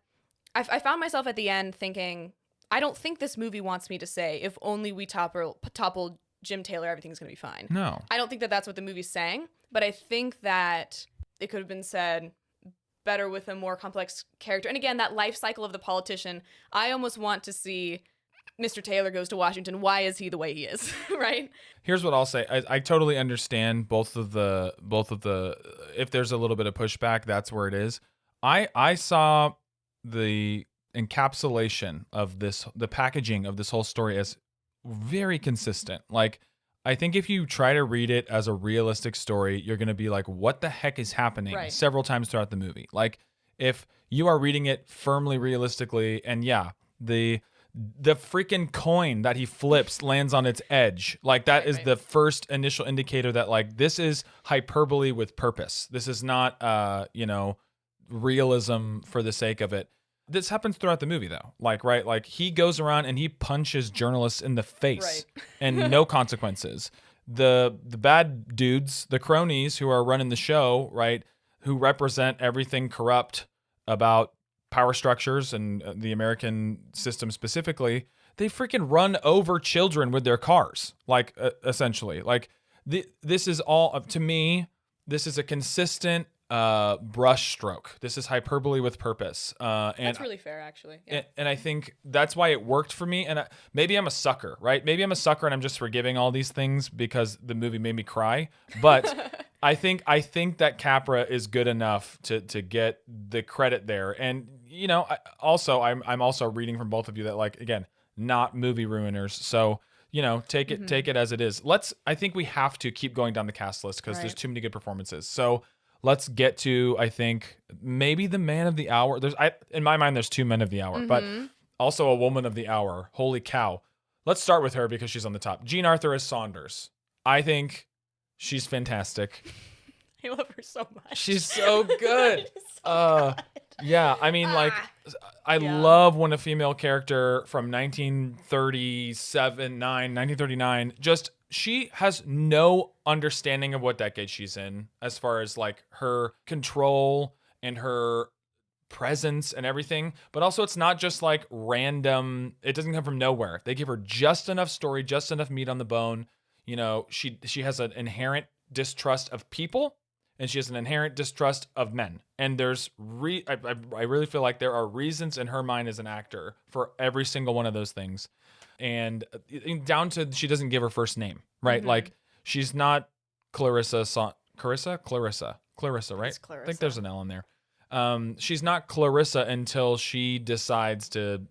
I found myself at the end thinking, I don't think this movie wants me to say, if only we topple Jim Taylor, everything's going to be fine. No. I don't think that that's what the movie's saying, but I think that it could have been said better with a more complex character. And again, that life cycle of the politician, I almost want to see Mr. Taylor goes to Washington. Why is he the way he is? Right? Here's what I'll say. I totally understand both of the if there's a little bit of pushback, that's where it is. I saw the encapsulation of the packaging of this whole story as very consistent. Like, I think if you try to read it as a realistic story, you're going to be like, what the heck is happening? Right. Several times throughout the movie. Like, if you are reading it firmly realistically, and yeah, the freaking coin that he flips lands on its edge. Like, that is the first initial indicator that, like, this is hyperbole with purpose. This is not, realism for the sake of it. This happens throughout the movie, though. Like, right? Like, he goes around and he punches journalists in the face and no consequences. The bad dudes, the cronies who are running the show, right, who represent everything corrupt about power structures and the American system specifically, they freaking run over children with their cars, like, essentially. Like, this is all, to me, this is a consistent brush stroke. This is hyperbole with purpose. And That's really fair, actually. Yeah. and I think that's why it worked for me. And maybe I'm a sucker, right? Maybe I'm a sucker and I'm just forgiving all these things because the movie made me cry. But I think that Capra is good enough to get the credit there. And I'm also reading from both of you that, like, again, not movie ruiners. So take it as it is. I think we have to keep going down the cast list because there's too many good performances. So let's get to, I think, maybe the man of the hour. In my mind, there's two men of the hour, but also a woman of the hour. Holy cow. Let's start with her because she's on the top. Jean Arthur as Saunders. I think she's fantastic. I love her so much. She's so good. Yeah, I mean, like, I Yeah. love when a female character from 1939, she has no understanding of what decade she's in as far as, like, her control and her presence and everything. But also, it's not just, like, random. It doesn't come from nowhere. They give her just enough story, just enough meat on the bone. She has an inherent distrust of people, and she has an inherent distrust of men. And there's I really feel like there are reasons in her mind as an actor for every single one of those things. And down to, she doesn't give her first name, right? Like, she's not Clarissa, right? It's Clarissa. I think there's an L in there. She's not Clarissa until she decides to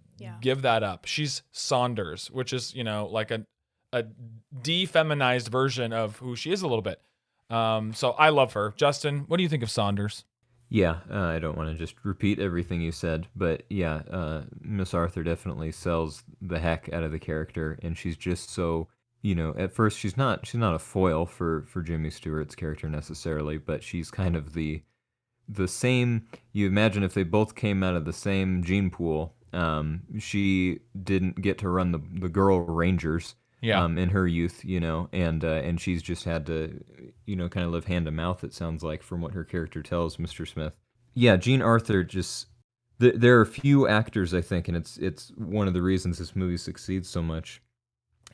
give that up. She's Saunders, which is, like a defeminized version of who she is a little bit. So I love her. Justin, what do you think of Saunders? Yeah, I don't want to just repeat everything you said, but yeah, Miss Arthur definitely sells the heck out of the character, and she's just so, at first she's not a foil for Jimmy Stewart's character necessarily, but she's kind of the same. You imagine if they both came out of the same gene pool, she didn't get to run the Girl Rangers. In her youth, and she's just had to, kind of live hand to mouth, it sounds like, from what her character tells Mr. Smith. Yeah, Jean Arthur there are few actors, I think, and it's one of the reasons this movie succeeds so much,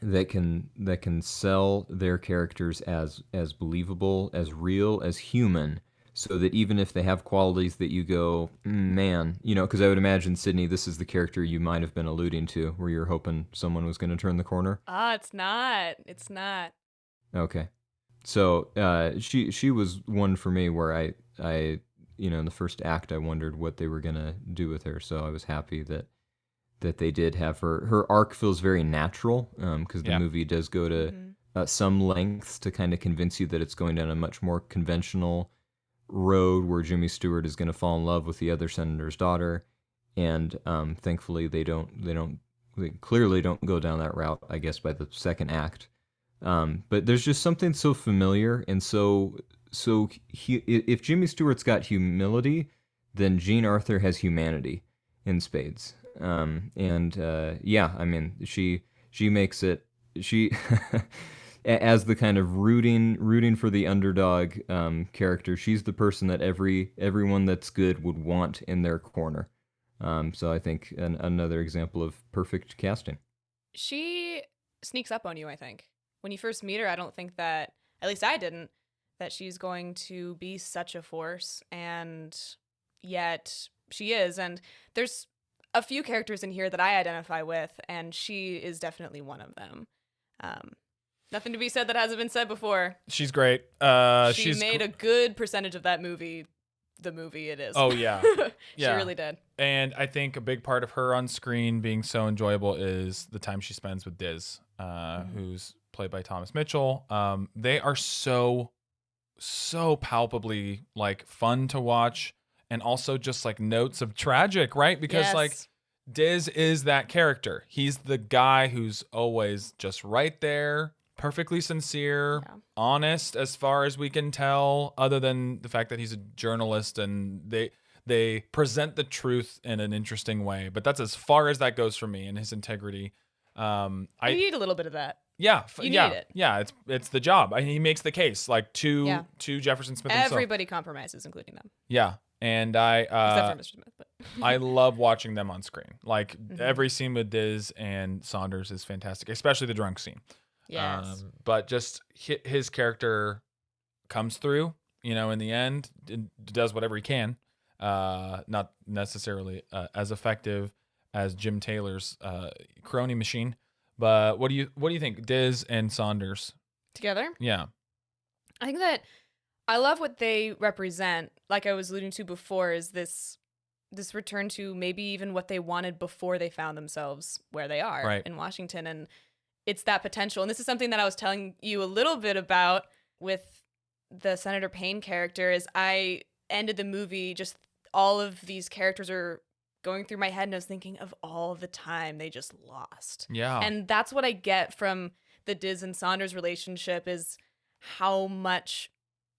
that can sell their characters as believable, as real, as human, so that even if they have qualities that you go, man, because I would imagine, Sydney, this is the character you might have been alluding to, where you're hoping someone was going to turn the corner. It's not. It's not. Okay. So she was one for me where I in the first act, I wondered what they were going to do with her, so I was happy that they did have her. Her arc feels very natural, because the movie does go to some lengths to kind of convince you that it's going down a much more conventional road where Jimmy Stewart is going to fall in love with the other senator's daughter, and thankfully they clearly don't go down that route, I guess, by the second act. But there's just something so familiar, and so if Jimmy Stewart's got humility, then Jean Arthur has humanity in spades. I mean, she makes it, as the kind of rooting for the underdog character, she's the person that everyone that's good would want in their corner. So I think another example of perfect casting. She sneaks up on you, I think. When you first meet her, I don't think that, at least I didn't, that she's going to be such a force, and yet she is. And a few characters in here that I identify with, and she is definitely one of them. Nothing to be said that hasn't been said before. She's great. She made a good percentage of that movie the movie it is. Oh, yeah. She really did. And I think a big part of her on screen being so enjoyable is the time she spends with Diz, who's played by Thomas Mitchell. They are so palpably like fun to watch, and also just like notes of tragic, right? Because like Diz is that character. He's the guy who's always just right there, perfectly sincere, honest as far as we can tell, other than the fact that he's a journalist and they present the truth in an interesting way. But that's as far as that goes for me and his integrity. You need a little bit of that. Yeah, you need it. Yeah, it's the job. He makes the case like to Jefferson Smith himself. Everybody compromises, including them. Yeah, and except for Mr. Smith. But I love watching them on screen. Like every scene with Diz and Saunders is fantastic, especially the drunk scene. Yes. But just his character comes through, in the end, does whatever he can. Not necessarily as effective as Jim Taylor's crony machine. But what do you think, Diz and Saunders together? Yeah. I think that I love what they represent. Like I was alluding to before, is this return to maybe even what they wanted before they found themselves where they are in Washington. And it's that potential. And this is something that I was telling you a little bit about with the Senator Payne character. Is I ended the movie, just all of these characters are going through my head, and I was thinking of all the time they just lost. Yeah. And that's what I get from the Diz and Saunders relationship, is how much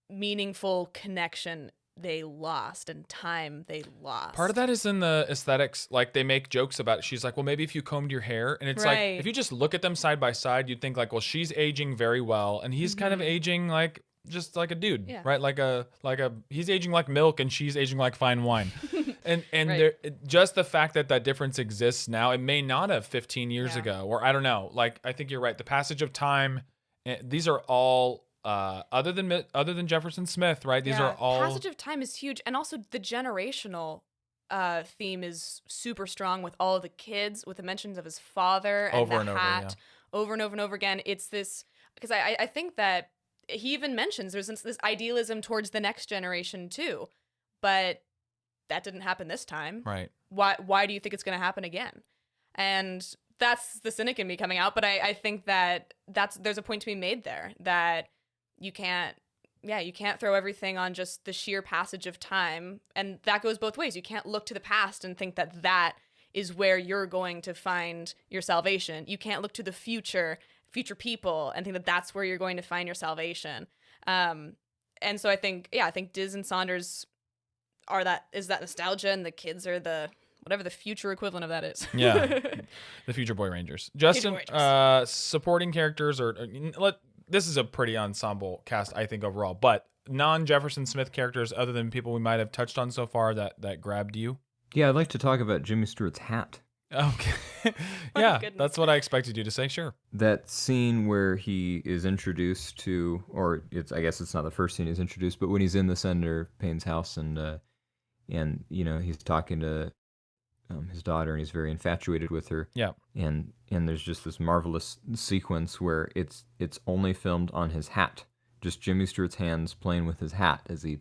meaningful connection they lost and time they lost. Part of that is in the aesthetics. Like they make jokes about it. She's like, well, maybe if you combed your hair. And it's like, if you just look at them side by side, you'd think like, well, she's aging very well. And he's kind of aging like, just like a dude, right? Like he's aging like milk and she's aging like fine wine. And there, just the fact that difference exists now, it may not have 15 years ago, or I don't know. Like, I think you're right. The passage of time, these are all, other than Jefferson Smith, right? These are all. Passage of time is huge. And also the generational theme is super strong with all of the kids, with the mentions of his father and the hat over and over and over again. It's this, because I think that he even mentions there's this idealism towards the next generation too, but that didn't happen this time. Right. Why do you think it's going to happen again? And that's the cynic in me coming out. But I think that there's a point to be made there, that you can't throw everything on just the sheer passage of time. And that goes both ways. You can't look to the past and think that is where you're going to find your salvation. You can't look to the future people and think that that's where you're going to find your salvation. And so I think Diz and Saunders is that nostalgia, and the kids are the whatever the future equivalent of that is. Yeah. The Future Boy Rangers. Justin, supporting characters this is a pretty ensemble cast, I think, overall, but non-Jefferson Smith characters, other than people we might have touched on so far, that grabbed you? Yeah, I'd like to talk about Jimmy Stewart's hat. Okay. Yeah, that's what I expected you to say. Sure. That scene where he is introduced to, or I guess it's not the first scene he's introduced, but when he's in the Senator Payne's house and he's talking to his daughter, and he's very infatuated with her. Yeah. And there's just this marvelous sequence where it's only filmed on his hat, just Jimmy Stewart's hands playing with his hat as he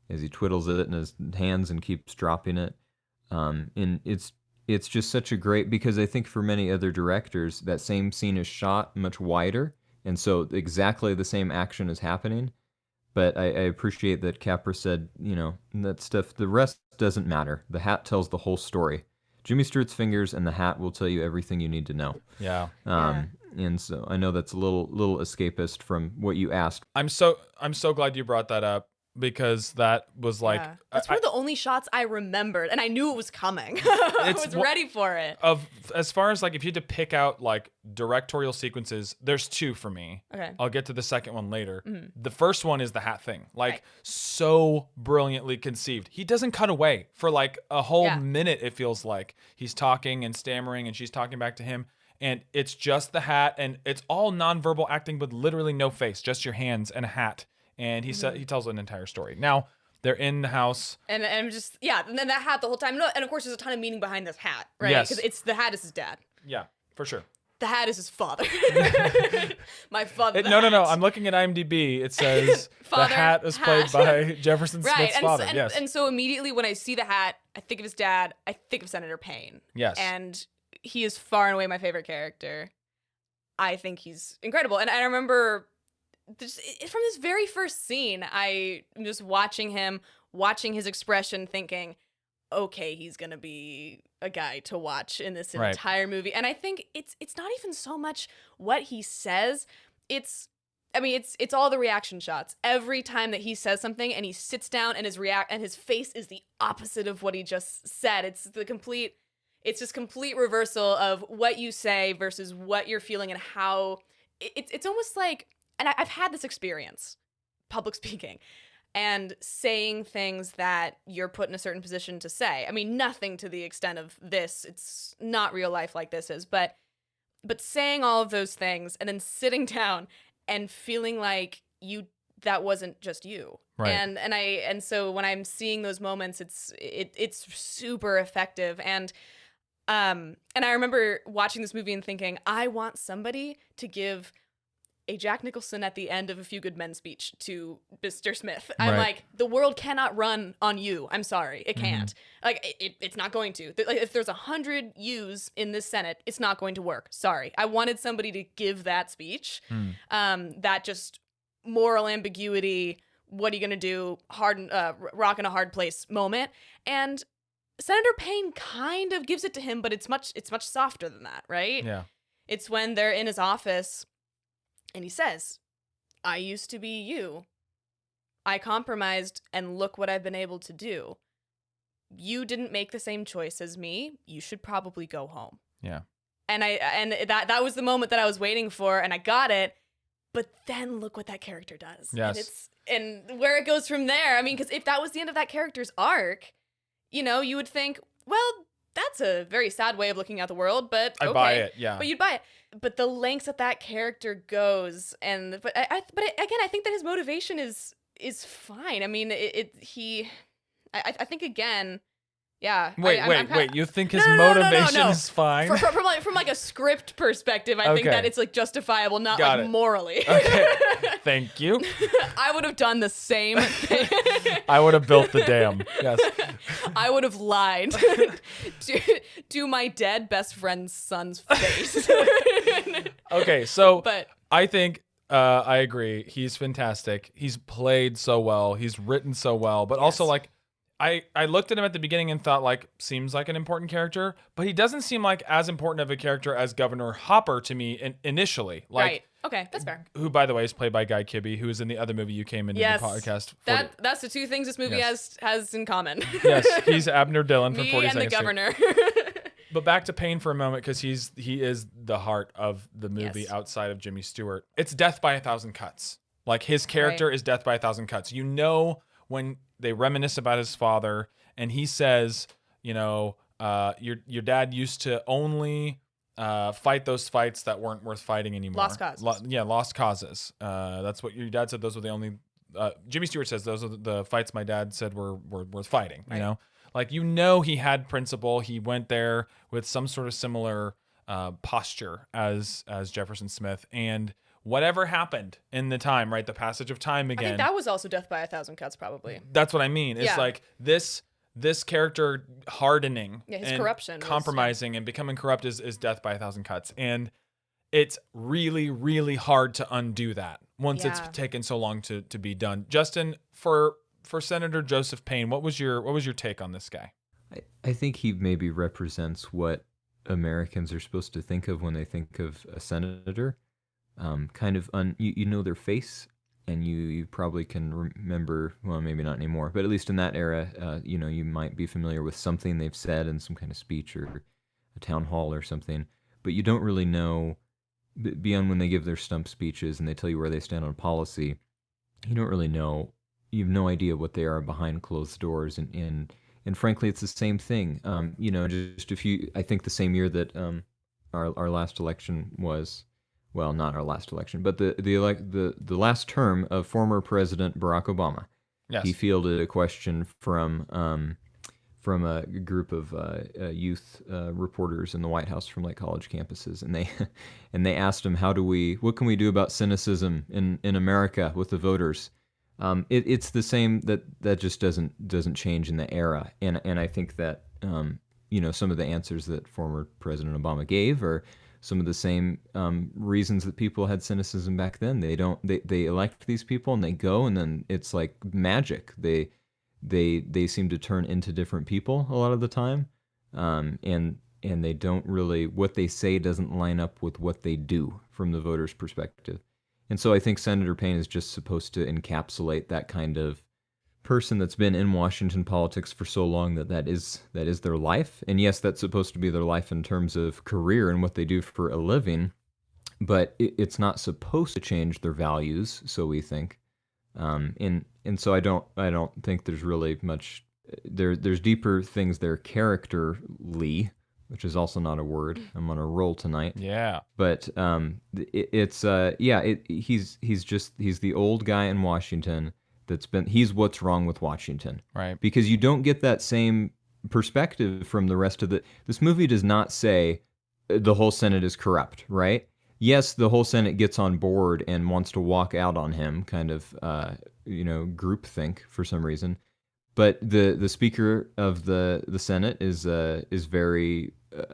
twiddles it in his hands and keeps dropping it. And it's just such a great, because I think for many other directors, that same scene is shot much wider, and so exactly the same action is happening. But I appreciate that Capra said, that stuff, the rest doesn't matter. The hat tells the whole story. Jimmy Stewart's fingers and the hat will tell you everything you need to know. Yeah. And so I know that's a little escapist from what you asked. I'm so glad you brought that up, because that was like that's one of the only shots I remembered, and I knew it was coming. I was ready for it. As far as like if you had to pick out like directorial sequences, there's two for me. Okay. I'll get to the second one later. Mm-hmm. The first one is the hat thing. Like so brilliantly conceived. He doesn't cut away for like a whole minute, it feels like. He's talking and stammering and she's talking back to him. And it's just the hat, and it's all nonverbal acting with literally no face, just your hands and a hat. And he tells an entire story. Now, They're in the house. And I'm just, and then that hat the whole time. No, and of course, there's a ton of meaning behind this hat, right? Yes. Because the hat is his dad. Yeah, for sure. The hat is his father. My father. No. I'm looking at IMDb. It says the hat is played by Jefferson Smith's father. Yes. And so immediately when I see the hat, I think of his dad. I think of Senator Payne. Yes. And he is far and away my favorite character. I think he's incredible. And I remember from this very first scene, I'm just watching him, watching his expression, thinking, okay, he's gonna be a guy to watch in this entire movie. And I think it's not even so much what he says. It's all the reaction shots. Every time that he says something and he sits down and his face is the opposite of what he just said. It's just complete reversal of what you say versus what you're feeling and how it's almost like, and I've had this experience, public speaking, and saying things that you're put in a certain position to say. I mean, nothing to the extent of this. It's not real life like this is, but saying all of those things and then sitting down and feeling like that wasn't just you. Right. And so when I'm seeing those moments, it's super effective. And I remember watching this movie and thinking, I want somebody to give a Jack Nicholson at the end of A Few Good Men speech to Mr. Smith. I'm like, the world cannot run on you. I'm sorry. It can't. Like, it's not going to. Like, if there's 100 yous in this Senate, it's not going to work. Sorry. I wanted somebody to give that speech. That just moral ambiguity, what are you going to do, rock in a hard place moment. And Senator Payne kind of gives it to him, but it's much softer than that, right? Yeah. It's when they're in his office and he says, I used to be you. I compromised and look what I've been able to do. You didn't make the same choice as me. You should probably go home. Yeah. And that was the moment that I was waiting for, and I got it. But then look what that character does. Yes. And where it goes from there. I mean, because if that was the end of that character's arc, you would think, well, that's a very sad way of looking at the world, but okay. I buy it, yeah. But you'd buy it. But the lengths that character goes, but I think that his motivation is fine. I mean, I think again, yeah. Wait. You think his motivation is fine? From like a script perspective, I think that it's like justifiable, not Got like it. morally. Okay. Thank you. I would have done the same thing. I would have built the dam. Yes. I would have lied to my dead best friend's son's face. Okay, so But I think I agree. He's fantastic. He's played so well. He's written so well. But also, like, I looked at him at the beginning and thought, like, seems like an important character. But he doesn't seem like as important of a character as Governor Hopper to me initially. Like, right. Okay, that's fair. Who, by the way, is played by Guy Kibbe, who is in the other movie you came into the podcast. That's the two things this movie has in common. Yes, he's Abner Dillon from 40 Me and the Seconds to governor. But back to Payne for a moment, because he is the heart of the movie outside of Jimmy Stewart. It's death by 1,000 cuts. Like, his character is death by 1,000 cuts. When they reminisce about his father, and he says, your dad used to only fight those fights that weren't worth fighting anymore. Lost causes. Lost causes. That's what your dad said. Those were the only. Jimmy Stewart says those are the fights my dad said were worth fighting. Right. You know, like, he had principle. He went there with some sort of similar posture as Jefferson Smith, and whatever happened in the time, right? The passage of time again. I think that was also death by 1,000 cuts, probably. That's what I mean. It's like this character hardening, his and corruption, compromising, and becoming corrupt is death by 1,000 cuts, and it's really, really hard to undo that once it's taken so long to be done. Justin, for Senator Joseph Payne, what was your take on this guy? I think he maybe represents what Americans are supposed to think of when they think of a senator. Kind of you know their face, and you probably can remember, well, maybe not anymore, but at least in that era, you might be familiar with something they've said in some kind of speech or a town hall or something, but you don't really know, beyond when they give their stump speeches and they tell you where they stand on policy, you don't really know, you have no idea what they are behind closed doors, and frankly, it's the same thing. I think the same year that our last election was, well, not our last election, but the last term of former President Barack Obama. Yes. He fielded a question from a group of youth reporters in the White House from like college campuses, and they and they asked him, what can we do about cynicism in America with the voters? It's the same, that just doesn't change in the era, and I think that some of the answers that former President Obama gave are some of the same reasons that people had cynicism back then. They elect these people and they go, and then it's like magic. They seem to turn into different people a lot of the time, and they don't really, what they say doesn't line up with what they do from the voter's perspective. And so I think Senator Payne is just supposed to encapsulate that kind of person that's been in Washington politics for so long that is their life. And yes, that's supposed to be their life in terms of career and what they do for a living, but it's not supposed to change their values, so we think. And so I don't think there's really much there's deeper things there characterly, which is also not a word. I'm on a roll tonight. Yeah. But he's the old guy in Washington he's what's wrong with Washington. Right. Because you don't get that same perspective from the rest of this movie does not say the whole Senate is corrupt, right? Yes, the whole Senate gets on board and wants to walk out on him, kind of, groupthink for some reason. But the Speaker of the Senate is very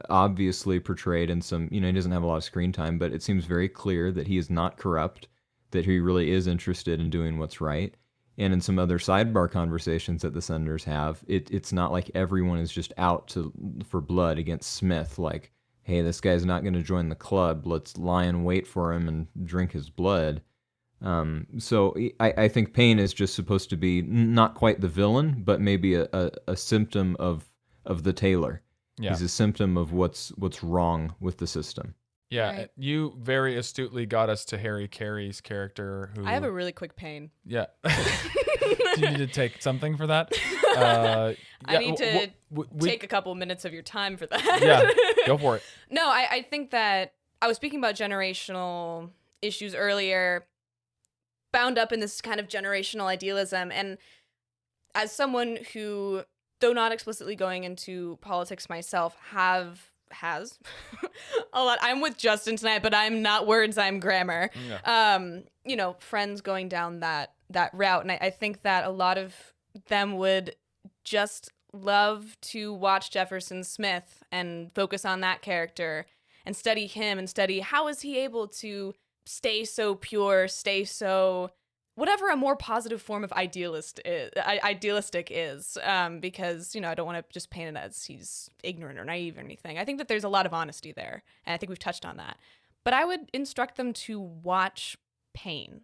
obviously portrayed in some, he doesn't have a lot of screen time, but it seems very clear that he is not corrupt, that he really is interested in doing what's right. And in some other sidebar conversations that the senators have, it's not like everyone is just out for blood against Smith, like, hey, this guy's not going to join the club. Let's lie in wait for him and drink his blood. So I think Payne is just supposed to be not quite the villain, but maybe a symptom of the tailor. Yeah. He's a symptom of what's wrong with the system. Yeah, Right. you very astutely got us to Harry Carey's character. Who I have a really quick pain. Yeah. Do you need to take something for that? I need to take a couple minutes of your time for that. Yeah, go for it. No, I think that I was speaking about generational issues earlier, bound up in this kind of generational idealism. And as someone who, though not explicitly going into politics myself, has a lot. I'm with Justin tonight, but I'm not words, I'm grammar. Yeah. Friends going down that route. And I think that a lot of them would just love to watch Jefferson Smith and focus on that character and study him and study how is he able to stay so pure, stay so whatever a more positive form of idealistic is, because, I don't want to just paint it as he's ignorant or naive or anything. I think that there's a lot of honesty there, and I think we've touched on that. But I would instruct them to watch Payne,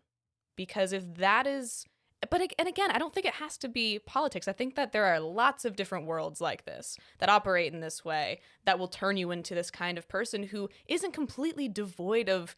because if that is... and again, I don't think it has to be politics. I think that there are lots of different worlds like this that operate in this way that will turn you into this kind of person who isn't completely devoid of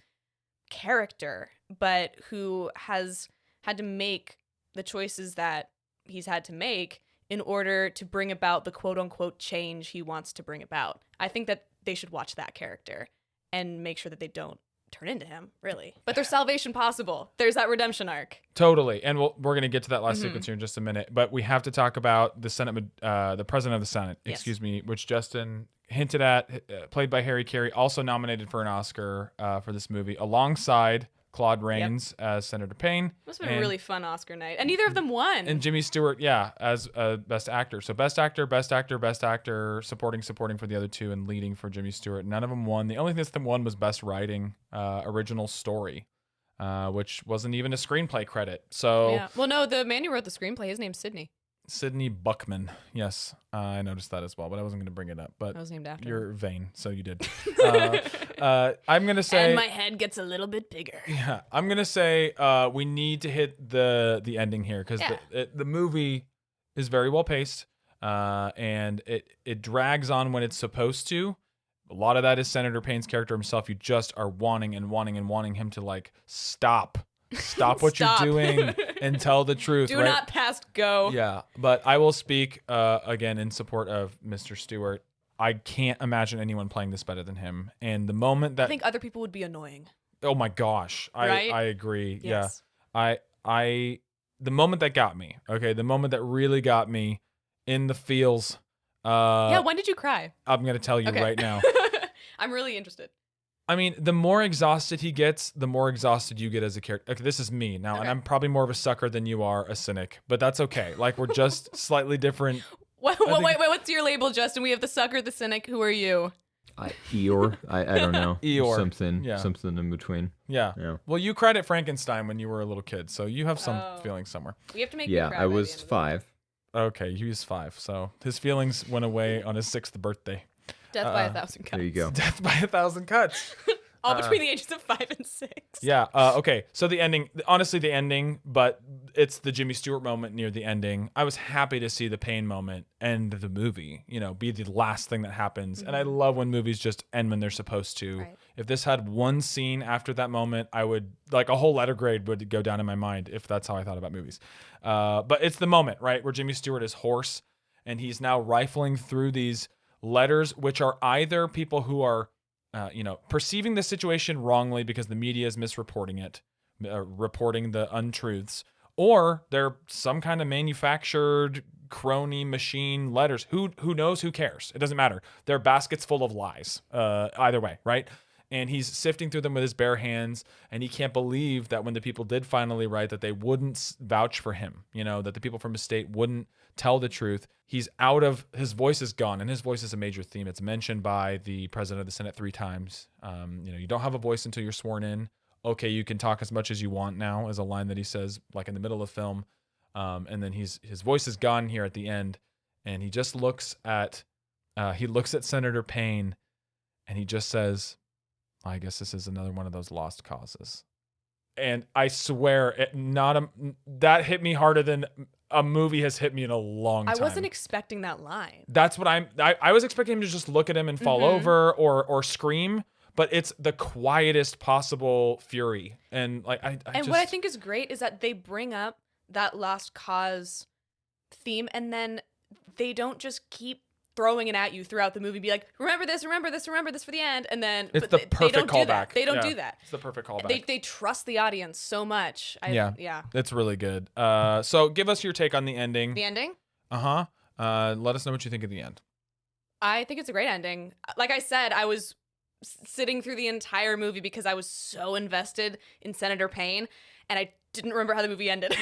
character, but who has had to make the choices that he's had to make in order to bring about the quote-unquote change he wants to bring about. I think that they should watch that character and make sure that they don't turn into him, really. But there's salvation possible. There's that redemption arc. Totally. And we're going to get to that last sequence here in just a minute. But we have to talk about the Senate, the President of the Senate, Yes. which Justin hinted at, played by Harry Carey, also nominated for an Oscar for this movie, alongside Claude Rains as Senator Payne. Must have been a really fun Oscar night. And neither of them won. And Jimmy Stewart, as Best Actor. So Best Actor, supporting for the other two, and leading for Jimmy Stewart. None of them won. The only thing that won was Best Writing, Original Story, which wasn't even a screenplay credit. So Yeah. Well, no, the man who wrote the screenplay, his name's Sidney. Sidney Buckman. Yes, I noticed that as well, but I wasn't going to bring it up. But I was named after you're vain, so you did. I'm going to say... And my head gets a little bit bigger. Yeah, I'm going to say we need to hit the ending here, because the movie is very well paced, and it drags on when it's supposed to. A lot of that is Senator Payne's character himself. You just are wanting him to, like, stop what you're doing and tell the truth. Do not past go. Yeah, but I will speak again in support of Mr. Stewart. I can't imagine anyone playing this better than him. And the moment that I think other people would be annoying. oh my gosh, Right? I agree. Yes. Yeah, the moment that got me, okay, the moment that really got me in the feels. Yeah, when did you cry? I'm going to tell you Okay. right now. I'm really interested. I mean, the more exhausted he gets, the more exhausted you get as a character. Okay, this is me now, and Okay. I'm probably more of a sucker than you are a cynic, but that's okay. Like, we're just slightly different. Wait, what's your label, Justin? We have the sucker, the cynic. Who are you? Eeyore. I don't know. Eeyore. Something in between. Yeah. Yeah. Well, you cried at Frankenstein when you were a little kid, so you have some Oh. feelings somewhere. We have to make you Yeah, cry I by the was end of it. 5. Okay, he was 5, so his feelings went away on his 6th birthday. Death by 1,000 cuts. There you go. Death by 1,000 cuts. All between the ages of 5 and 6. Yeah. Okay. So the ending, honestly, the ending, but it's the Jimmy Stewart moment near the ending. I was happy to see the pain moment end the movie, be the last thing that happens. And I love when movies just end when they're supposed to. Right. If this had one scene after that moment, I would, like, a whole letter grade would go down in my mind if that's how I thought about movies. But it's the moment, right, where Jimmy Stewart is hoarse and he's now rifling through these letters, which are either people who are perceiving the situation wrongly because the media is misreporting it, reporting the untruths, or they're some kind of manufactured crony machine letters. Who knows? Who cares? It doesn't matter. They're baskets full of lies. Either way, right? And he's sifting through them with his bare hands, and he can't believe that when the people did finally write, that they wouldn't vouch for him, that the people from his state wouldn't tell the truth. He's his voice is gone, and his voice is a major theme. It's mentioned by the president of the Senate 3 times. You don't have a voice until you're sworn in. Okay, you can talk as much as you want now, is a line that he says, like, in the middle of film. And then his voice is gone here at the end, and he just looks at Senator Payne, and he just says, I guess this is another one of those lost causes. And I swear, that hit me harder than a movie has hit me in a long time. I wasn't expecting that line. That's what I was expecting him to just look at him and fall over or scream, but it's the quietest possible fury. And like what I think is great is that they bring up that lost cause theme, and then they don't just keep throwing it at you throughout the movie, be like, remember this for the end, and then it's the perfect callback. They don't do that. It's the perfect callback. They trust the audience so much. Yeah. It's really good. So give us your take on the ending. The ending? Let us know what you think of the end. I think it's a great ending. Like I said, I was sitting through the entire movie because I was so invested in Senator Payne, and I didn't remember how the movie ended,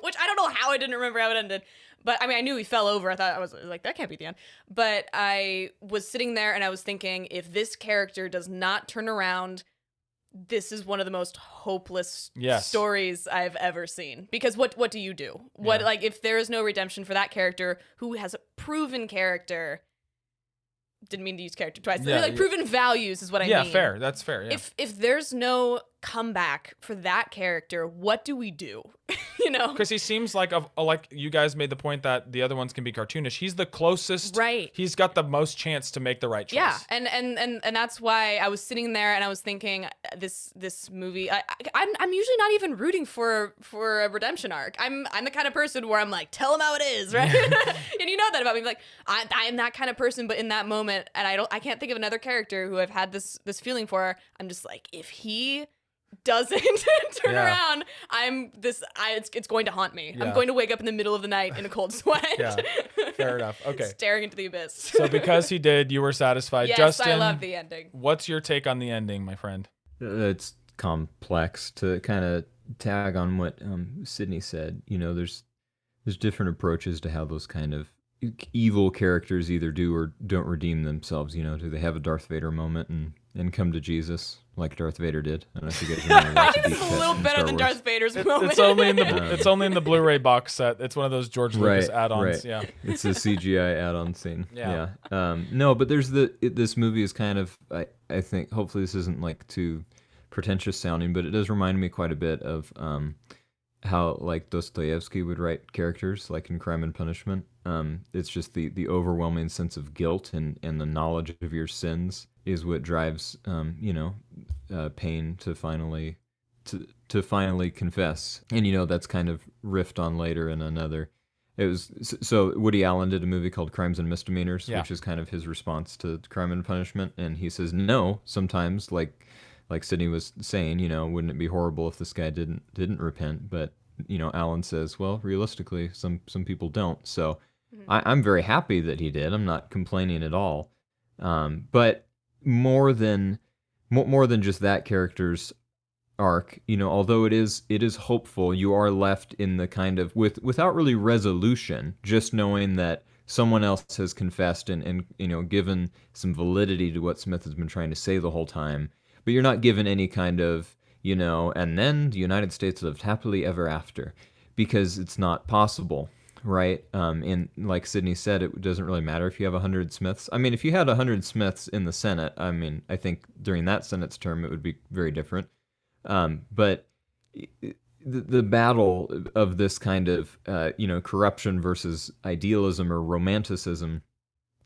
which I don't know how I didn't remember how it ended. But I mean, I knew he fell over. I was like, that can't be the end. But I was sitting there and I was thinking, if this character does not turn around, this is one of the most hopeless stories I've ever seen. Because what do you do? Like, if there is no redemption for that character who has a proven character, didn't mean to use character twice. Proven values is what I mean. Yeah, fair. That's fair. Yeah. If there's no comeback for that character, what do we do? Because he seems like like you guys made the point that the other ones can be cartoonish. He's the closest. Right. He's got the most chance to make the right choice. Yeah, and that's why I was sitting there and I was thinking, this movie. I'm usually not even rooting for a redemption arc. I'm the kind of person where I'm like, tell him how it is, right? And you know that about me. Like I am that kind of person, but in that moment, and I can't think of another character who I've had this feeling for. I'm just like, if he doesn't turn around, it's going to haunt me. I'm going to wake up in the middle of the night in a cold sweat. Yeah, fair enough. Okay. Staring into the abyss. So because he did, you were satisfied. Yes, Justin, I love the ending. What's your take on the ending, my friend? It's complex. To kind of tag on what Sydney said. There's different approaches to how those kind of evil characters either do or don't redeem themselves. Do they have a Darth Vader moment and come to Jesus like Darth Vader did? I don't know if you guys remember that. It's a little better than Darth Vader's moment. It's only in the Blu-ray box set. It's one of those George Lucas add-ons. Right. Yeah, it's a CGI add-on scene. Yeah. No, but there's this movie is kind of I think hopefully this isn't like too pretentious sounding, but it does remind me quite a bit of how like Dostoevsky would write characters like in Crime and Punishment. It's just the overwhelming sense of guilt and the knowledge of your sins is what drives Payne to finally confess. And that's kind of riffed on later in another. It was so Woody Allen did a movie called Crimes and Misdemeanors, which is kind of his response to Crime and Punishment, and he says no sometimes like Sydney was saying, wouldn't it be horrible if this guy didn't repent? But Alan says, well, realistically, some people don't. So I'm very happy that he did. I'm not complaining at all. But more than just that character's arc, although it is hopeful, you are left in the kind of without really resolution, just knowing that someone else has confessed and given some validity to what Smith has been trying to say the whole time. But you're not given any kind of, and then the United States lived happily ever after, because it's not possible, right? And like Sydney said, it doesn't really matter if you have 100 Smiths. I mean, if you had 100 Smiths in the Senate, I mean, I think during that Senate's term, it would be very different. But the battle of this kind of, corruption versus idealism or romanticism,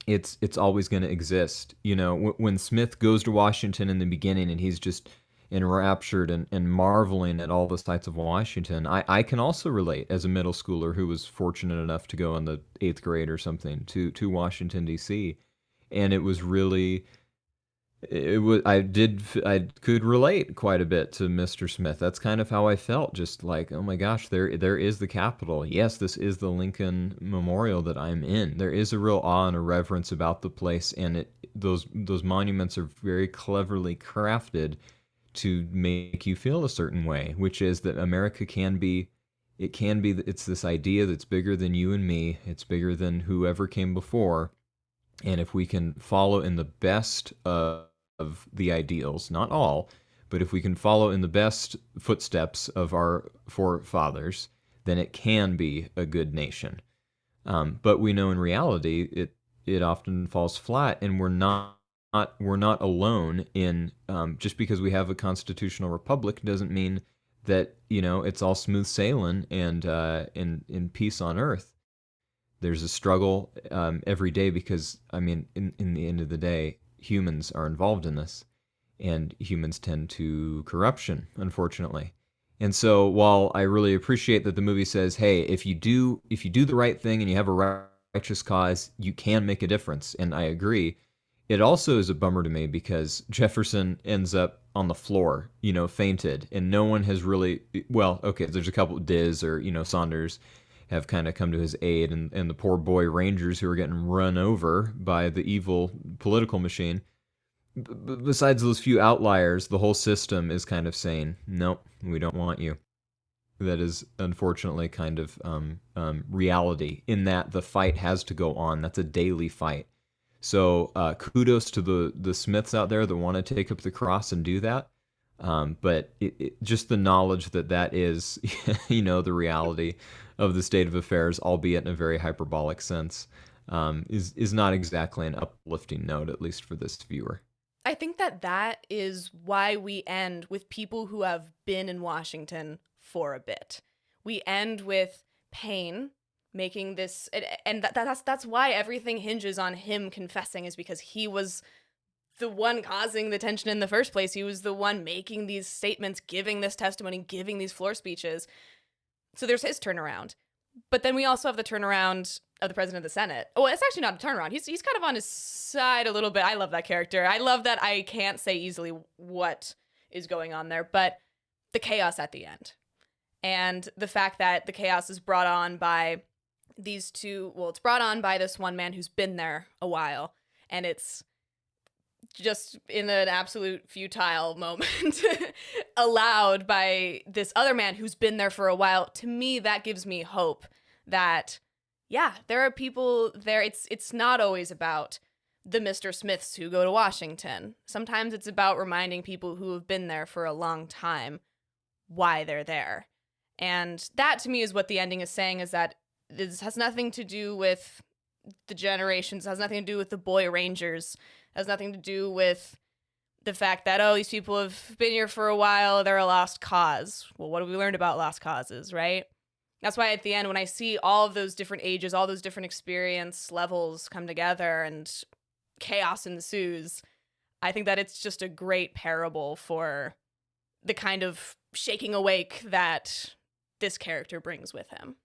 it's always going to exist. When Smith goes to Washington in the beginning and he's just enraptured and marveling at all the sights of Washington, I can also relate as a middle schooler who was fortunate enough to go in the 8th grade or something to Washington, D.C. And it was really... I could relate quite a bit to Mr. Smith. That's kind of how I felt. Just like, oh my gosh, there is the Capitol. Yes, this is the Lincoln Memorial that I'm in. There is a real awe and a reverence about the place, and those monuments are very cleverly crafted to make you feel a certain way, which is that America it's this idea that's bigger than you and me. It's bigger than whoever came before. And if we can follow in the best of the ideals, not all, but if we can follow in the best footsteps of our forefathers, then it can be a good nation. But we know in reality it often falls flat, and we're not alone in just because we have a constitutional republic doesn't mean that it's all smooth sailing and in peace on earth. There's a struggle every day because, I mean, in the end of the day, humans are involved in this, and humans tend to corruption, unfortunately. And so while I really appreciate that the movie says, hey, if you do the right thing and you have a righteous cause, you can make a difference, and I agree, it also is a bummer to me because Jefferson ends up on the floor, fainted, and no one has really, well, okay, there's a couple, Diz or, Saunders, have kind of come to his aid, and the poor boy Rangers who are getting run over by the evil political machine. Besides those few outliers, the whole system is kind of saying, nope, we don't want you. That is unfortunately kind of reality, in that the fight has to go on. That's a daily fight. So kudos to the Smiths out there that want to take up the cross and do that. But just the knowledge that is, the reality of the state of affairs, albeit in a very hyperbolic sense, is not exactly an uplifting note, at least for this viewer. I think that is why we end with people who have been in Washington for a bit. We end with Payne making this, and that's why everything hinges on him confessing, is because he was the one causing the tension in the first place. He was the one making these statements, giving this testimony, giving these floor speeches. So there's his turnaround. But then we also have the turnaround of the president of the Senate. Oh, it's actually not a turnaround. He's kind of on his side a little bit. I love that character. I love that I can't say easily what is going on there, but the chaos at the end. And the fact that the chaos is brought on by these two, well, it's brought on by this one man who's been there a while, and it's just in an absolute futile moment allowed by this other man who's been there for a while. To me, that gives me hope that, yeah, there are people there. It's not always about the Mr. Smiths who go to Washington. Sometimes it's about reminding people who have been there for a long time why they're there. And that, to me, is what the ending is saying, is that this has nothing to do with the generations, has nothing to do with the boy Rangers, has nothing to do with the fact that, oh, these people have been here for a while, they're a lost cause. Well, what have we learned about lost causes, right? That's why at the end, when I see all of those different ages, all those different experience levels come together and chaos ensues, I think that it's just a great parable for the kind of shaking awake that this character brings with him.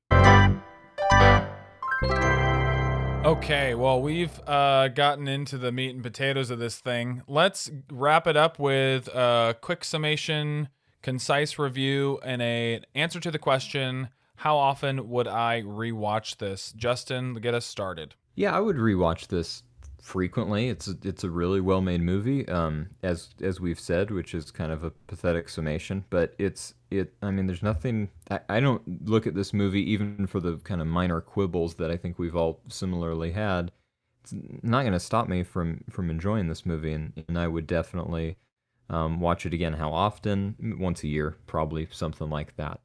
Okay, well, we've gotten into the meat and potatoes of this thing. Let's wrap it up with a quick summation, concise review and an answer to the question, how often would I rewatch this? Justin, get us started. Yeah, I would rewatch this frequently. It's a really well made movie, as we've said, which is kind of a pathetic summation. But I mean, there's nothing. I don't look at this movie even for the kind of minor quibbles that I think we've all similarly had. It's not going to stop me from enjoying this movie, and I would definitely watch it again. How often? Once a year, probably, something like that.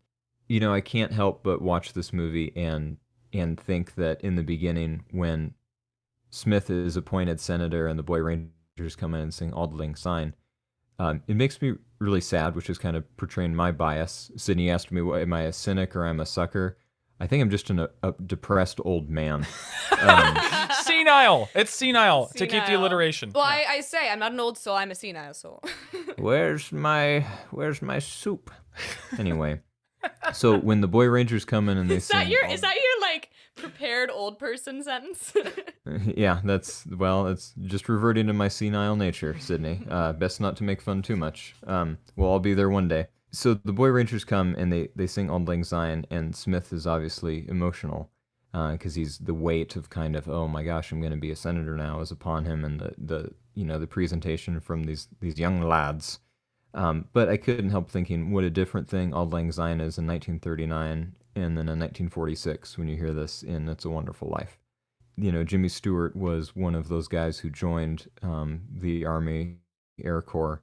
You know, I can't help but watch this movie and think that in the beginning, when Smith is appointed senator and the Boy Rangers come in and sing Auld Lang Syne, it makes me really sad, which is kind of portraying my bias. Sydney asked me, am I a cynic or I'm a sucker? I think I'm just a depressed old man. Senile. It's senile to keep the Senile. alliteration. Well, I say I'm not an old soul. I'm a senile soul. Where's my soup? Anyway, so when the Boy Rangers come in and they Is that sing, your like prepared old person sentence? yeah, it's just reverting to my senile nature, Sydney. Best not to make fun too much. We'll all be there one day. So the Boy Rangers come and they sing Auld Lang Syne, and Smith is obviously emotional because he's the weight of kind of, oh my gosh, I'm going to be a senator now is upon him, and the presentation from these young lads. But I couldn't help thinking what a different thing Auld Lang Syne is in 1939 and then in 1946 when you hear this in It's a Wonderful Life. You know, Jimmy Stewart was one of those guys who joined the Army Air Corps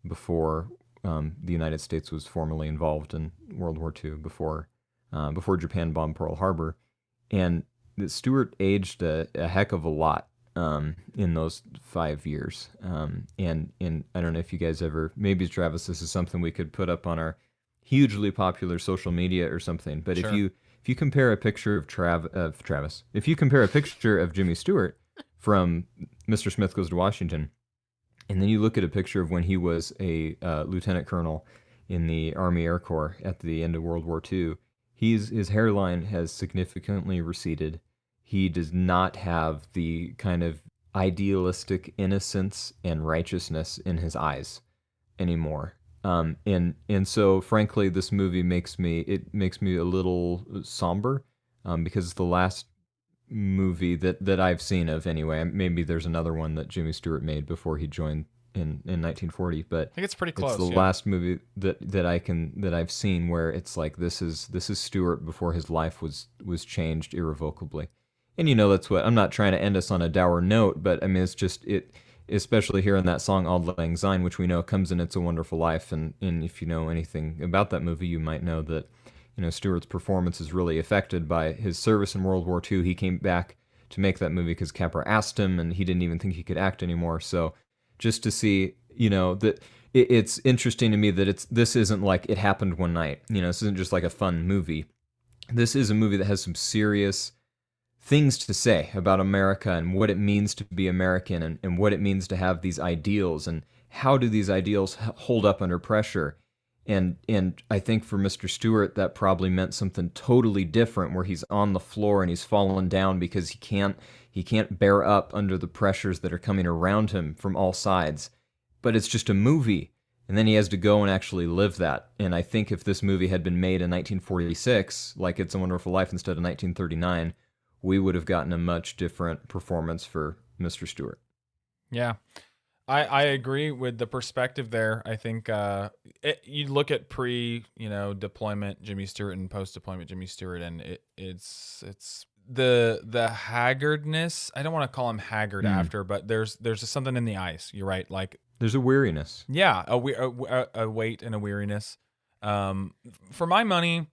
before the United States was formally involved in World War II, before Japan bombed Pearl Harbor. And Stewart aged a heck of a lot in those 5 years. And I don't know if you guys ever, maybe Travis, this is something we could put up on our hugely popular social media or something. But Sure. if you compare a picture of Travis, if you compare a picture of Jimmy Stewart from Mr. Smith Goes to Washington, and then you look at a picture of when he was a lieutenant colonel in the Army Air Corps at the end of World War II, his hairline has significantly receded. He does not have the kind of idealistic innocence and righteousness in his eyes anymore. And so, frankly, this movie makes me a little somber because it's the last movie that I've seen of anyway. Maybe there's another one that Jimmy Stewart made before he joined in 1940, but I think it's pretty close. it's the last movie that I've seen where it's like this is Stewart before his life was changed irrevocably. And you know, that's what, I'm not trying to end us on a dour note, but I mean, it's just, especially here in that song Auld Lang Syne, which we know comes in It's a Wonderful Life, and if you know anything about that movie, you might know that, you know, Stewart's performance is really affected by his service in World War II. He came back to make that movie because Capra asked him, and he didn't even think he could act anymore. So just to see, you know, that it's interesting to me that this isn't like it happened one night. You know, this isn't just like a fun movie. This is a movie that has some serious things to say about America and what it means to be American, and what it means to have these ideals, and how do these ideals hold up under pressure. And I think for Mr. Stewart, that probably meant something totally different, where he's on the floor and he's fallen down because he can't bear up under the pressures that are coming around him from all sides. But it's just a movie, and then he has to go and actually live that. And I think if this movie had been made in 1946, like It's a Wonderful Life, instead of 1939, we would have gotten a much different performance for Mr. Stewart. Yeah. I agree with the perspective there. I think you look at deployment Jimmy Stewart and post-deployment Jimmy Stewart, and it's the haggardness. I don't want to call him haggard after, but there's something in the eyes. You're right. Like there's a weariness. Yeah, a weight and a weariness. For my money,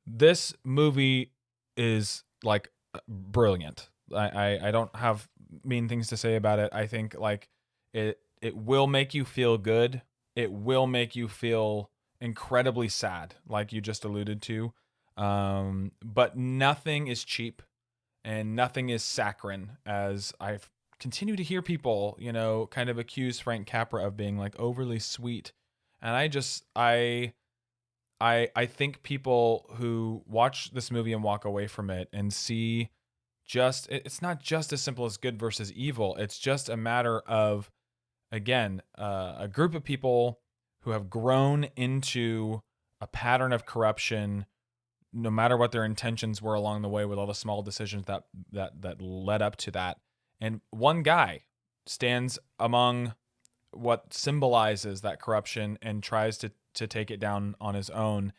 this movie is like brilliant. I don't have mean things to say about it. I think like it will make you feel good. It will make you feel incredibly sad, like you just alluded to. But nothing is cheap and nothing is saccharine, as I've continued to hear people, you know, kind of accuse Frank Capra of being like overly sweet. And I think people who watch this movie and walk away from it and see it's not just as simple as good versus evil. It's just a matter of, again, a group of people who have grown into a pattern of corruption, no matter what their intentions were along the way with all the small decisions that led up to that. And one guy stands among what symbolizes that corruption and tries to take it down on his own.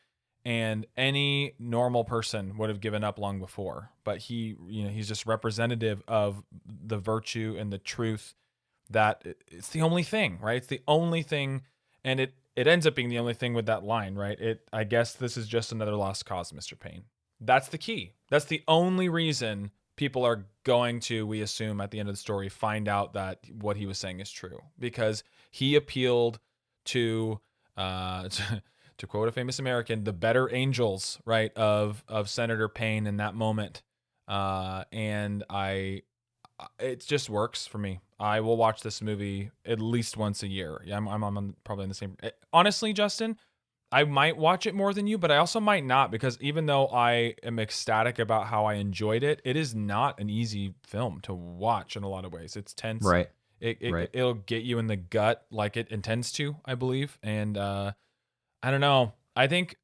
And any normal person would have given up long before, but he's just representative of the virtue and the truth that it's the only thing, right? It's the only thing. And it ends up being the only thing with that line, right? I guess this is just another lost cause, Mr. Payne. That's the key. That's the only reason people are going to, we assume at the end of the story, find out that what he was saying is true, because he appealed to quote a famous American, the better angels, right, of Senator Payne in that moment. And it just works for me. I will watch this movie at least once a year. Yeah, I'm probably in the same. Honestly, Justin, I might watch it more than you, but I also might not, because even though I am ecstatic about how I enjoyed it, it is not an easy film to watch in a lot of ways. It's tense. Right. It'll get you in the gut like it intends to, I believe. And I don't know. I think,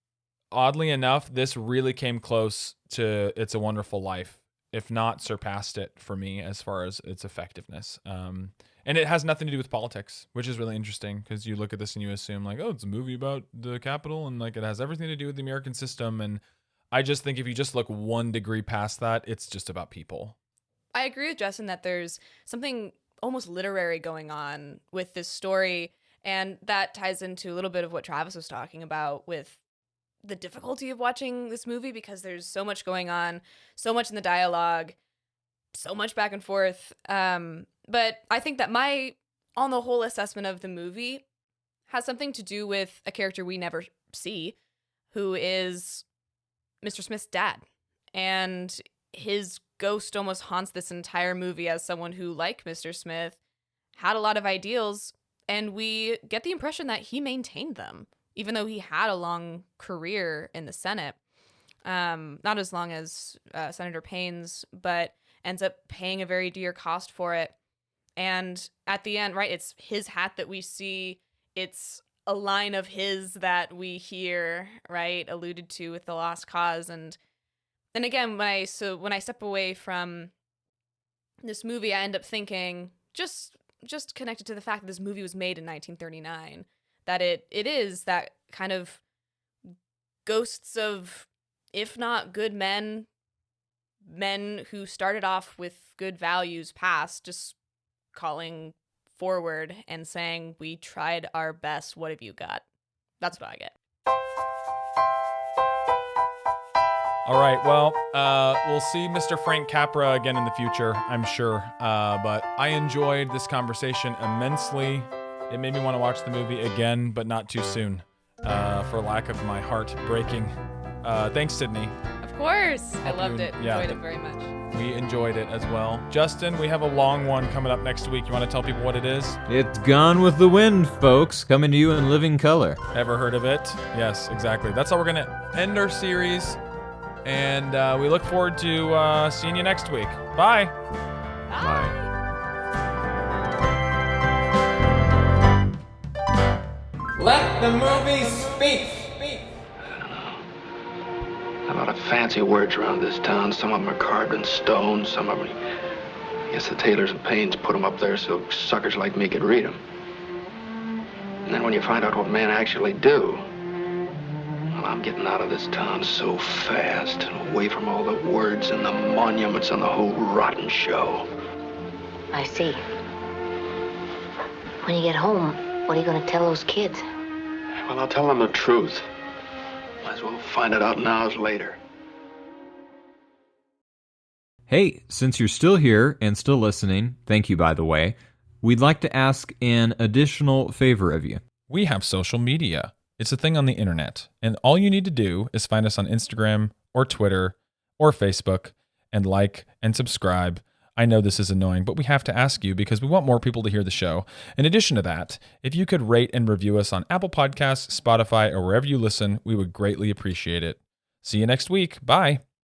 oddly enough, this really came close to It's a Wonderful Life, if not surpassed it for me as far as its effectiveness. And it has nothing to do with politics, which is really interesting, because you look at this and you assume like, oh, it's a movie about the Capitol, and like it has everything to do with the American system. And I just think if you just look 1 degree past that, it's just about people. I agree with Justin that there's something almost literary going on with this story. And that ties into a little bit of what Travis was talking about with the difficulty of watching this movie, because there's so much going on, so much in the dialogue, so much back and forth. But I think that my, on the whole, assessment of the movie has something to do with a character we never see, who is Mr. Smith's dad. And his ghost almost haunts this entire movie as someone who, like Mr. Smith, had a lot of ideals. And we get the impression that he maintained them, even though he had a long career in the Senate. Not as long as Senator Payne's, but ends up paying a very dear cost for it. And at the end, right, it's his hat that we see. It's a line of his that we hear, right, alluded to with the lost cause. And again, when I step away from this movie, I end up thinking, just connected to the fact that this movie was made in 1939, that it is that kind of ghosts of, if not good men who started off with good values past, just calling forward and saying, we tried our best, what have you got? That's what I get. All right, well, we'll see Mr. Frank Capra again in the future, I'm sure. But I enjoyed this conversation immensely. It made me want to watch the movie again, but not too soon, for lack of my heart breaking. Thanks, Sydney. Of course. I loved it. Yeah, Enjoyed it very much. We enjoyed it as well. Justin, we have a long one coming up next week. You want to tell people what it is? It's Gone with the Wind, folks, coming to you in living color. Ever heard of it? Yes, exactly. That's how we're going to end our series. And we look forward to seeing you next week. Bye. Bye. Let the movie speak. A lot of fancy words around this town. Some of them are carved in stone. Some of them, I guess the Taylors and Paynes put them up there so suckers like me could read them. And then when you find out what men actually do, well, I'm getting out of this town so fast and away from all the words and the monuments and the whole rotten show. I see. When you get home, what are you going to tell those kids? Well, I'll tell them the truth. Might as well find it out now as later. Hey, since you're still here and still listening, thank you, by the way, we'd like to ask an additional favor of you. We have social media. It's a thing on the internet, and all you need to do is find us on Instagram or Twitter or Facebook and like and subscribe. I know this is annoying, but we have to ask you because we want more people to hear the show. In addition to that, if you could rate and review us on Apple Podcasts, Spotify, or wherever you listen, we would greatly appreciate it. See you next week. Bye.